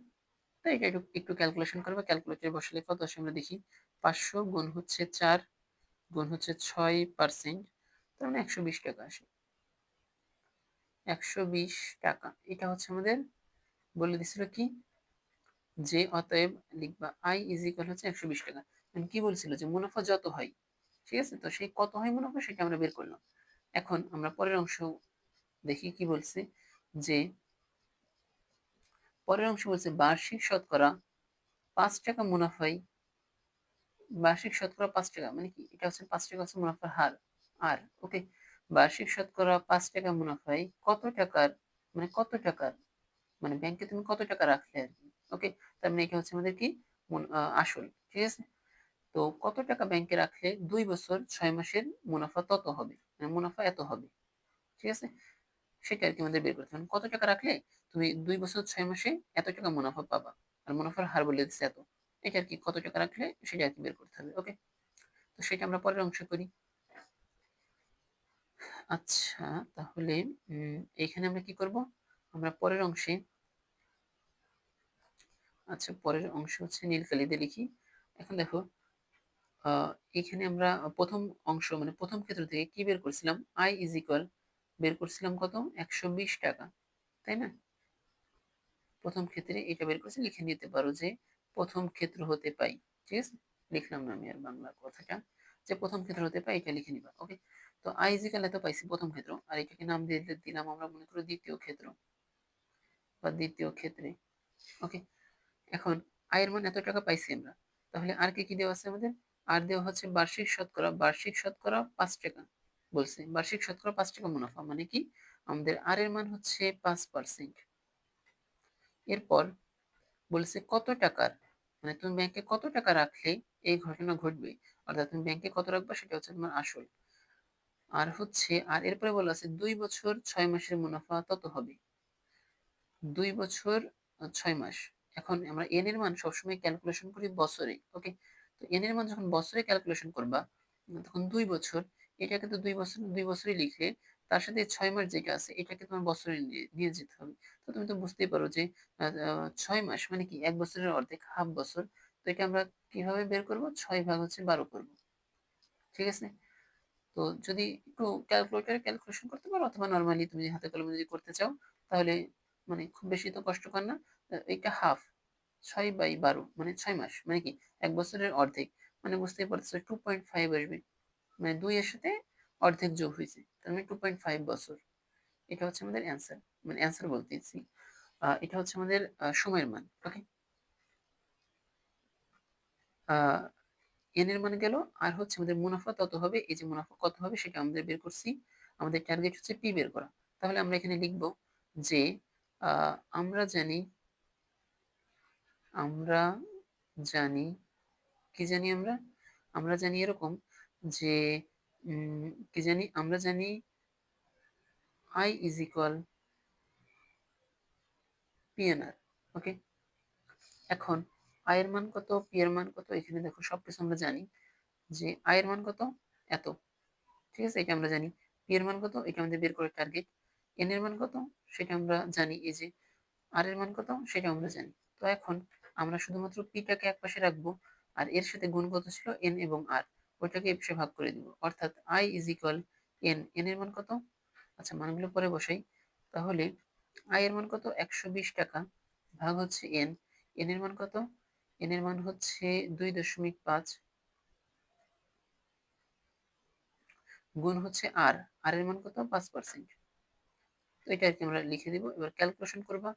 তো এটা একটু একটু ক্যালকুলেশন করবে, ক্যালকুলেটরে বসালে কত আসে আমরা দেখি। 500 গুণ হচ্ছে 4 গুণ হচ্ছে 6%, তার মানে 120 টাকা আসে, 120 টাকা। এটা হচ্ছে আমাদের বলে দিছিল কি, যে অতএব লিখবা আই ইজ ইকুয়াল হচ্ছে 120 টাকা। কি বলছিল যে মুনাফা যত হয়, ঠিক আছে, তো সেই কত হয় মুনাফা সেটা আমরা বের করলাম। এখন আমরা পরের অংশ দেখি কি বলছে, যে পরের অংশ বলছে বার্ষিক শতকরা 5 টাকা মুনাফায়, বার্ষিক শতকরা 5 টাকা মানে কি, এটা হচ্ছে 5 টাকা হচ্ছে মুনাফার হার, আর ওকে, বার্ষিক শতকরা 5 টাকা মুনাফায় কত টাকার, মানে কত টাকার, মানে ব্যাংকে তুমি কত টাকা রাখলে আর কি, ওকে, তার মানে এটা হচ্ছে আমাদের কি আসল, ঠিক আছে। তো কত টাকা ব্যাংকে রাখলে 2 বছর 6 মাসের মুনাফা তত হবে, মানে মুনাফা এত হবে, ঠিক আছে, সেটা আর কি আমাদের বের করতে হবে। কত টাকা রাখলে তুমি 2 বছর 6 মাসে এত টাকা মুনাফা পাবা, আর মুনাফার হার বলে দিচ্ছে এত, এটা আর কি, কত টাকা রাখলে সেটা আর কি বের করতে হবে, ওকে। তো সেটা আমরা পরের অংশে করি। আচ্ছা, তাহলে এখানে আমরা কি করব, আমরা পরের অংশে, আচ্ছা পরের অংশ হচ্ছে নীল কালি দিয়ে লিখি। এখন দেখো, এখানে আমরা প্রথম অংশ মানে প্রথম ক্ষেত্র থেকে কি বের করছিলাম, আই ইজ ইকুয়াল বের করছিলাম কত, 120 টাকা, তাই না। প্রথম ক্ষেত্রে এটা বের করছি, লিখে নিতে পারো যে প্রথম ক্ষেত্র হতে পাই, ঠিক আছে, লিখলাম না আমি আর বাংলা কথাটা, যে প্রথম ক্ষেত্র হতে পাই এটা লিখে নিবা, ওকে। তো আই ইজ ইকুয়াল এত পাইছি প্রথম ক্ষেত্র, আর এটাকে নাম দিয়ে দিলাম আমরা মনে করো দ্বিতীয় ক্ষেত্র বা দ্বিতীয় ক্ষেত্রে, ওকে। এখন আয়ের মান এত টাকা পাইছি আমরা, তাহলে আর কি কি দেওয়া আছে আমাদের, আর দেওয়া হচ্ছে বার্ষিক শতকরা, বার্ষিক শতকরা 5 টাকা বলছে, বার্ষিক শতকরা 5 টাকা মুনাফা, মানে কি আমাদের আর এর মান হচ্ছে 5%। এরপর বলছে কত টাকার, মানে তুমি ব্যাংকে কত টাকা রাখলে এই ঘটনা ঘটবে, অর্থাৎ তুমি ব্যাংকে কত রাখবা সেটা হচ্ছে তোমার আসল, আর হচ্ছে আর এরপরে বলা আছে 2 বছর 6 মাসের মুনাফা তত হবে, 2 বছর 6 মাস। এখন আমরা এন এর মান সবসময় ক্যালকুলেশন করি বছরে, ওকে। তো এন এর মান যখন বছরে ক্যালকুলেশন করবা, তখন 2 বছর, এটাকে তো 2 বছর 2 বছরই লিখলে, তার সাথে 6 মাস যেটা আছে এটাকে তোমার বছরে নিয়ে যেতে হবে। তো তুমি তো বুঝতেই পারো যে 6 মাস মানে কি 1 বছরের অর্ধেক, হাফ বছর। তো এটা আমরা কিভাবে বের করব, 6 ভাগ 12 করবো, ঠিক আছে। তো যদি একটু ক্যালকুলেটরে ক্যালকুলেশন করতে পারো, অথবা নর্মালি তুমি হাতে কলমে যদি করতে চাও, তাহলে মানে খুব বেশি তো কষ্টকর না। এটা হাফ, 6/12 মানে 6 মাস মানে কি 1 বছরের অর্ধেক, মানে বুঝতেই পারছো 2.5 আসবে, মানে 2 এর সাথে অর্ধেক যোগ হয়েছে, তার মানে 2.5 বছর। এটা হচ্ছে আমাদের অ্যান্সার, মানে অ্যান্সার বলতেছি, এটা হচ্ছে আমাদের সময়ের মান, ওকে। এন এর মান গেল, আর হচ্ছে আমাদের মুনাফা তত হবে, এই যে মুনাফা কত হবে সেটা আমাদের বের করছি, আমাদের টার্গেট হচ্ছে পি বের করা। তাহলে আমরা এখানে লিখব যে আমরা জানি, আমরা জানি, কি জানি আমরা, আমরা জানি এরকম যে কি জানি, আমরা জানি আই ইজ ইকুয়াল পিএনআর, ওকে। এখন আয়ের মান কত, পি এর মান কত, এখানে দেখো সবকিছু আমরা জানি, যে আয়ের মান কত এত, ঠিক আছে, এটা আমরা জানি। পি এর মান কত, এটা আমাদের বের করে টার্গেট। এন এর মান কত সেটা আমরা জানি, এই যে আর এর মান কত সেটা আমরা জানি। তো এখন আমরা শুধুমাত্র পিটাকে এক পাশে রাখবো, আর এর সাথে গুণ কত ছিল এন এবং আর, ওইটাকে এ পাশে ভাগ করে দিব, অর্থাৎ I is equal N, N এর মান কত, আচ্ছা মানগুলো পরে বসাই। তাহলে আই এর মান কত 120 টাকা, ভাগ হচ্ছে এন, এন এর মান কত, এন এর মান হচ্ছে 2.5, গুণ হচ্ছে আর, আর এর মান কত 5%। তো এটা আর কি আমরা লিখে দিব, এবার ক্যালকুলেশন করবা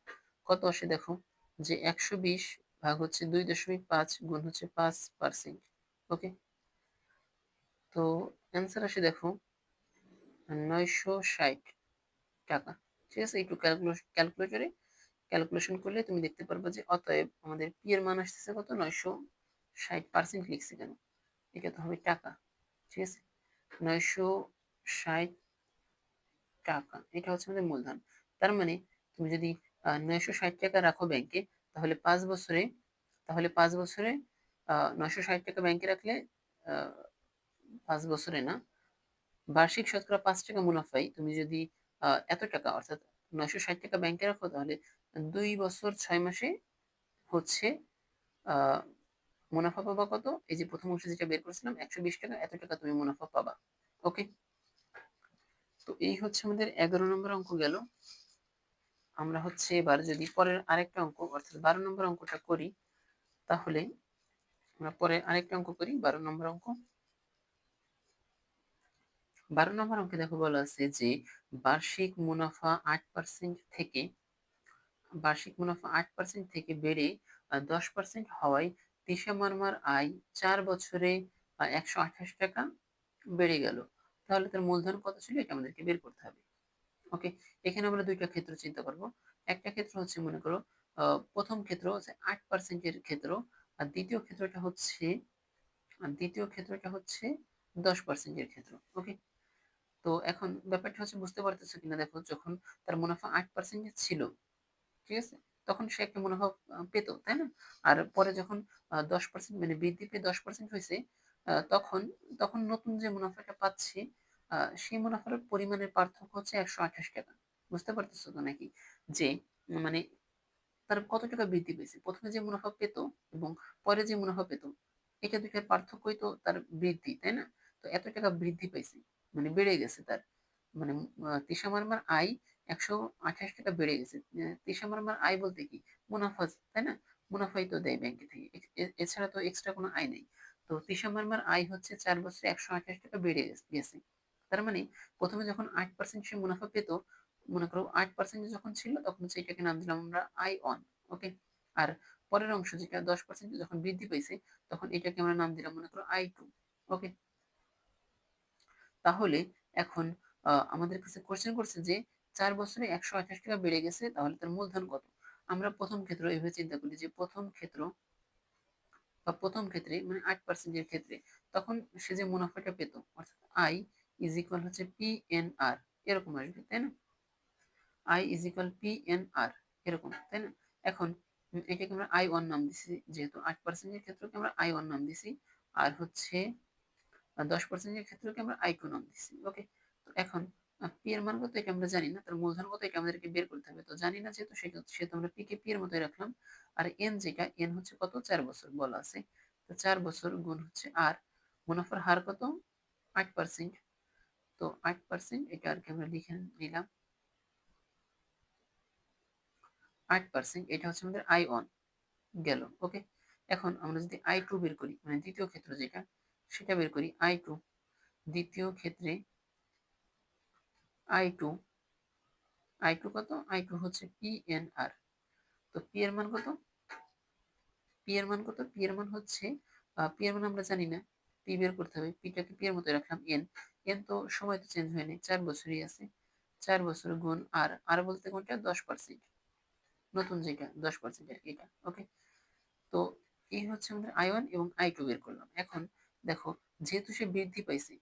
কত আসে দেখো, যে 120 ভাগ হচ্ছে 2.5 গুণ হচ্ছে 5%, ওকে। তো অ্যান্সার আসে দেখো 960 টাকা, ঠিক আছে। একটু ক্যালকুলেটরে ক্যালকুলেশন করলে তুমি দেখতে পারবে যে অতএব আমাদের পি এর মান আসতেছে কত, 960%, লিখছি কেন, এটা তো হবে টাকা, ঠিক আছে, 960 টাকা, এটা হচ্ছে আমাদের মূলধন। তার মানে তুমি যদি 960 টাকা রাখো ব্যাংকে, তাহলে 5 বছরে, 960 টাকা ব্যাংকে রাখলে 5 বছরে না, বার্ষিক শতকরা 5 টাকা মুনাফায় তুমি যদি এত টাকা অর্থাৎ 960 টাকা ব্যাংকে রাখো, তাহলে 2 বছর 6 মাসে হচ্ছে আহ মুনাফা পাবা কত? এই যে প্রথম অংশে যেটা বের করেছিলাম 120 টাকা, এত টাকা তুমি মুনাফা পাবা। ওকে, তো এই হচ্ছে আমাদের 11 নম্বর অঙ্ক গেল। আমরা হচ্ছে এবার যদি পরের আরেকটা অঙ্ক অর্থাৎ 12 নম্বর অঙ্কটা করি, তাহলে আমরা পরে আরেকটা অঙ্ক করি, 12 নম্বর অঙ্ক। 12 নম্বর অঙ্কে দেখো বলা আছে যে বার্ষিক মুনাফা 8% থেকে বেড়ে 10% হওয়ায় তিশা মারমার আয় 4 বছরে 128 টাকা বেড়ে গেল। তাহলে তার মূলধন কত ছিল এটা আমাদেরকে বের করতে হবে। ওকে, এখানে আমরা দুইটা ক্ষেত্র চিন্তা করব। একটা ক্ষেত্র হচ্ছে মনে করো প্রথম ক্ষেত্র হচ্ছে 8%-এর ক্ষেত্র, আর দ্বিতীয় ক্ষেত্রটা হচ্ছে 10%-এর ক্ষেত্র। ওকে, তো এখন ব্যাপারটা হচ্ছে বুঝতে পারতেছো কিনা দেখো, যখন তার মুনাফা 8% ছিল, ঠিক আছে, তখন সে একটা মুনাফা পেতো, তাই না? আর পরে যখন 10% মানে বৃদ্ধি পেয়ে 10% হয়েছে, তখন তখন নতুন যে মুনাফাটা পাচ্ছে, সেই মুনাফার পরিমাণের পার্থক্য হচ্ছে 128 টাকা। বুঝতে পারতেছো তো নাকি, যে মানে তার কত টাকা বৃদ্ধি পেয়েছে? প্রথমে যে মুনাফা পেত এবং পরে যে মুনাফা পেত, এটা দুইটার পার্থক্যই তো তার বৃদ্ধি, তাই না? তো এত টাকা বৃদ্ধি পাইছে, মানে বেড়ে গেছে তার, মানে তিশা মারমার আয় 128 টাকা বেড়ে গেছে। তিশা মারমার আয় বলতে কি? মুনাফা, তাই না? মুনাফাই তো দেয় ব্যাংকে থেকে, এছাড়া তো এক্সট্রা কোনো আয় নেই। তো তিশা মারমার আয় হচ্ছে 4 বছরে 128 টাকা বেড়ে গেছে। তার মানে প্রথমে যখন 8% সে মুনাফা পেত, মনে করো 8% যখন ছিল, তখন হচ্ছে এটাকে নাম দিলাম আমরা আই অন। ওকে, আর পরের অংশ যেটা 10% যখন বৃদ্ধি পাইছে, তখন এটাকে আমরা নাম দিলাম মনে করো আই টু। ওকে, তাহলে এখন আমাদের কাছে কোশ্চেন করছে যে 4 বছরে 128 টাকা বেড়ে গেছে, তাহলে তার মূলধন কত? আমরা প্রথম ক্ষেত্র এভাবে চিন্তা করি যে প্রথম ক্ষেত্রে মানে 8%-এর ক্ষেত্রে, তখন সে যে মুনাফাটা পেত, অর্থাৎ আই ইজ ইকুয়াল হচ্ছে পি এন আর, এরকম আসবে, তাই না? I is equal P N R, এরকম, তাই না? এখন এটাকে আমরা আই ওয়ান নাম দিছি, যেহেতু 8%-এর ক্ষেত্রকে আমরা আই ওয়ান নাম দিছি, আর হচ্ছে 10%-এর ক্ষেত্রকে আমরা আই টু নাম দিছি। ওকে, তো এখন পি এর মান কত এটা আমরা জানি না, তার মূলধন কত এটা আমাদেরকে বের করতে হবে। তো জানি না যেহেতু, সেহেতু আমরা পি কে পি এর মতোই রাখলাম। আর এন হচ্ছে কত? 4 বছর বলা আছে। তো 4 বছর গুণ হচ্ছে আর, মুনাফার হার কত? 8%। তো 8% এটা আর কি আমরা লিখে নিলাম, 8%, এটা হচ্ছে আমাদের আই ওয়ান গেল। ওকে, এখন আমরা যদি আই টু বের করি, মানে দ্বিতীয় ক্ষেত্র যেটা, সেটা বের করি। আই টু, দ্বিতীয় ক্ষেত্রে আই টু, কত? আই টু হচ্ছে পি এন আর। তো পি এর মান কত? পি এর মান হচ্ছে, পি এর মান আমরা জানি না, পি বের করতে হবে। পিটাকে পি এর মতো রাখলাম। এন তো সময় তো চেঞ্জ হয়নি, 4 বছরই আছে। 4 বছর গুণ আর বলতে কোনটা? 10%, নতুন যেটা 10% আর কি, এটা। ওকে, তো এই হচ্ছে আমাদের আই ওয়ান এবং আই টু বের করলাম। এখন দেখো, যেহেতু সে বৃদ্ধি পাইছে,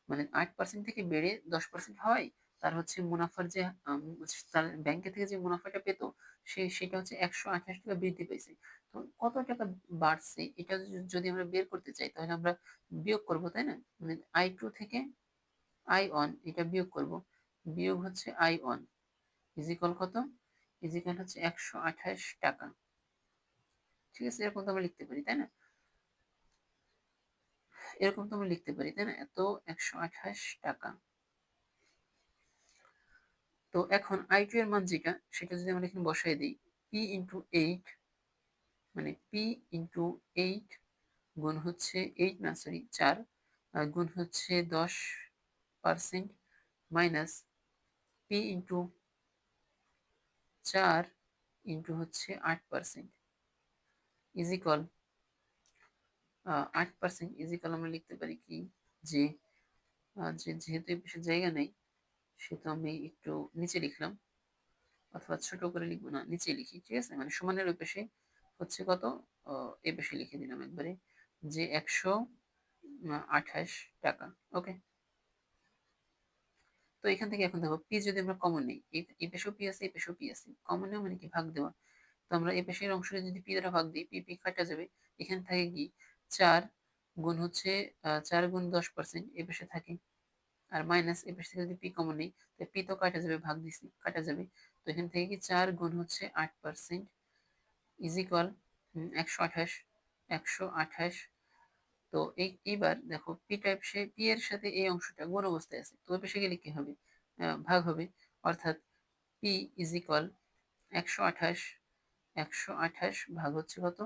মানে 8% থেকে বেড়ে 10% হওয়ায় তার হচ্ছে মুনাফার যে তার ব্যাংকে থেকে যে মুনাফাটা পেত, সেটা হচ্ছে 128 টাকা বৃদ্ধি পেয়েছে। তো কত টাকা বাড়ছে এটা যদি আমরা বের করতে চাই, তাহলে আমরা বিয়োগ করব, তাই না? মানে আই টু থেকে আই ওয়ান এটা বিয়োগ করব, বিয়োগ হচ্ছে আই ওয়ান ইজিক্যাল কত? ইজিক্যাল হচ্ছে 128 টাকা। ঠিক আছে, এরকম তো আমরা লিখতে পারি, তাই না? এরকম তো আমরা লিখতে পারি, তাই না? এত 128 টাকা। তো এখন আই টু এর মান যেটা, সেটা যদি আমরা এখানে বসাই দিই, পি ইন্টু এইট, মানে পি ইন্টু এইট গুণ হচ্ছে এইট না সরি 4, গুণ হচ্ছে 10% মাইনাস পি ইন্টু 4 ইন্টু হচ্ছে 8% ইজিকল 8% ইজিকল আমরা লিখতে পারি কি, যে যেহেতু এই পাশে জায়গা নেই, সেহেতু আমি একটু নিচে লিখলাম, অথবা ছোট করে লিখবো না, নিচে লিখি, ঠিক আছে? মানে সমানের ওই পাশে হচ্ছে কত, এই পাশে লিখে দিলাম একবারে, যে 128 টাকা। ওকে, তো এখান থেকে এখন দেখো পি যদি আমরা কমন নিই, এই পেশেও পি আছে, এই পেশেও পি আছে, কমন নেওয়া মানে কি ভাগ দেওয়া। তো আমরা এই পেশের অংশটা যদি পি দ্বারা ভাগ দিই, পি পি কাটা যাবে। এখানে থাকে কি 4 গুণ হচ্ছে 4 গুণ 10% এই পেশে থাকে, আর মাইনাস এই পেশ থেকে যদি পি কমন নেই, তো পি তো কাটা যাবে, ভাগ দিছি কাটা যাবে। তো এখান থেকে কি 4 গুণ হচ্ছে 8% ইজ ইকুয়াল 128। 128। তো এইবার দেখো পি টাইপ সে পি এর সাথে এই অংশটা গুণ অবস্থায় আছে, তো ওই পাশে গেলে কি হবে, ভাগ হবে। অর্থাৎ পি ইজ ইকুয়াল 128। 128 ভাগ হচ্ছে কত,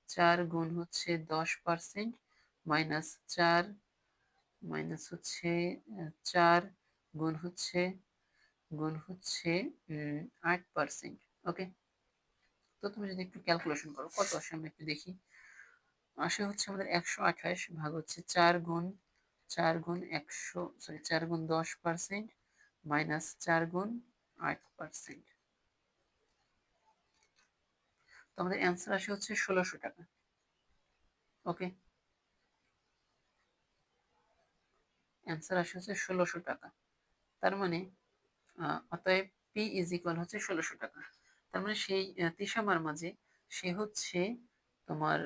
4 গুণ হচ্ছে 10% মাইনাস 4 মাইনাস হচ্ছে 4 গুণ হচ্ছে 8%। ওকে, তো তুমি যদি একটু ক্যালকুলেশন করো কত আসে আমরা একটু দেখি। আসে হচ্ছে আমাদের 128 ভাগ হচ্ছে 4 গুণ 10% মাইনাস 4 গুণ 8%। তো আমাদের অ্যান্সার আসে হচ্ছে 1600 টাকা। ওকে, অ্যান্সার আসে হচ্ছে 1600 টাকা। তার মানে অতএব পি ইজ ইকুয়াল হচ্ছে 1600 টাকা। তার মানে সেই তিশামার মাঝে সে হচ্ছে তোমার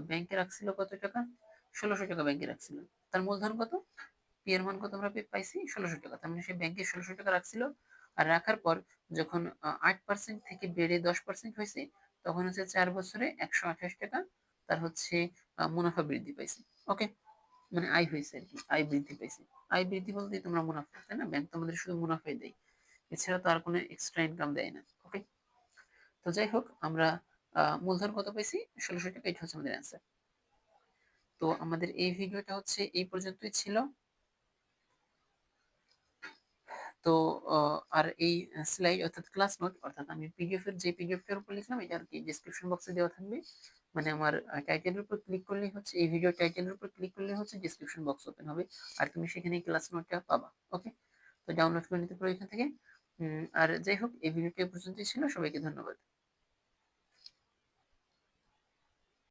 ব্যাংকে রাখছিল কত টাকা, 1600 টাকা ব্যাংকে রাখছিল। তার মূলধন কত, পি এর মান কত আমরা পাইছি 1600 টাকা। তার মানে সে ব্যাংকে 1600 টাকা রাখছিল, আর রাখার পর যখন 8% থেকে বেড়ে 10% হয়েছে, তখন হচ্ছে 4 বছরে 128 টাকা তার হচ্ছে মুনাফা বৃদ্ধি পাইছে। ওকে, মানে আয় হয়েছে আর কি, আয় বৃদ্ধি পাইছে। আয় বৃদ্ধি বলতে তোমরা মুনাফা, তাই না? ব্যাংক তো আমাদের শুধু মুনাফাই দেয়, এছাড়া তো আর কোনো এক্সট্রা ইনকাম দেয় না। ওকে, তো যাই হোক আমরা মূলধন কত পাইছি, 1600 টাকা, এটা হচ্ছে আমাদের অ্যান্সার। তো আমাদের এই ভিডিওটা হচ্ছে এই পর্যন্তই ছিল। তো আর এই স্লাইড অর্থাৎ ক্লাস নোট অর্থাৎ আমি পিডিএফ এর যে পিডিএফটার উপর লিখলাম এটা আর কি ডেসক্রিপশন বক্সে দেওয়া থাকবে। মানে আমার টাইটেলের উপর ক্লিক করলেই হচ্ছে, এই ভিডিও টাইটেলের উপর ক্লিক করলেই হচ্ছে ডেসক্রিপশন বক্স ওপেন হবে, আর তুমি সেখানে ক্লাস নোটটা পাবা। ওকে, তো ডাউনলোড করে নিতে পারো এখান থেকে। আর যাই হোক এই ভিডিওটি এ পর্যন্তই ছিল, সবাইকে ধন্যবাদ।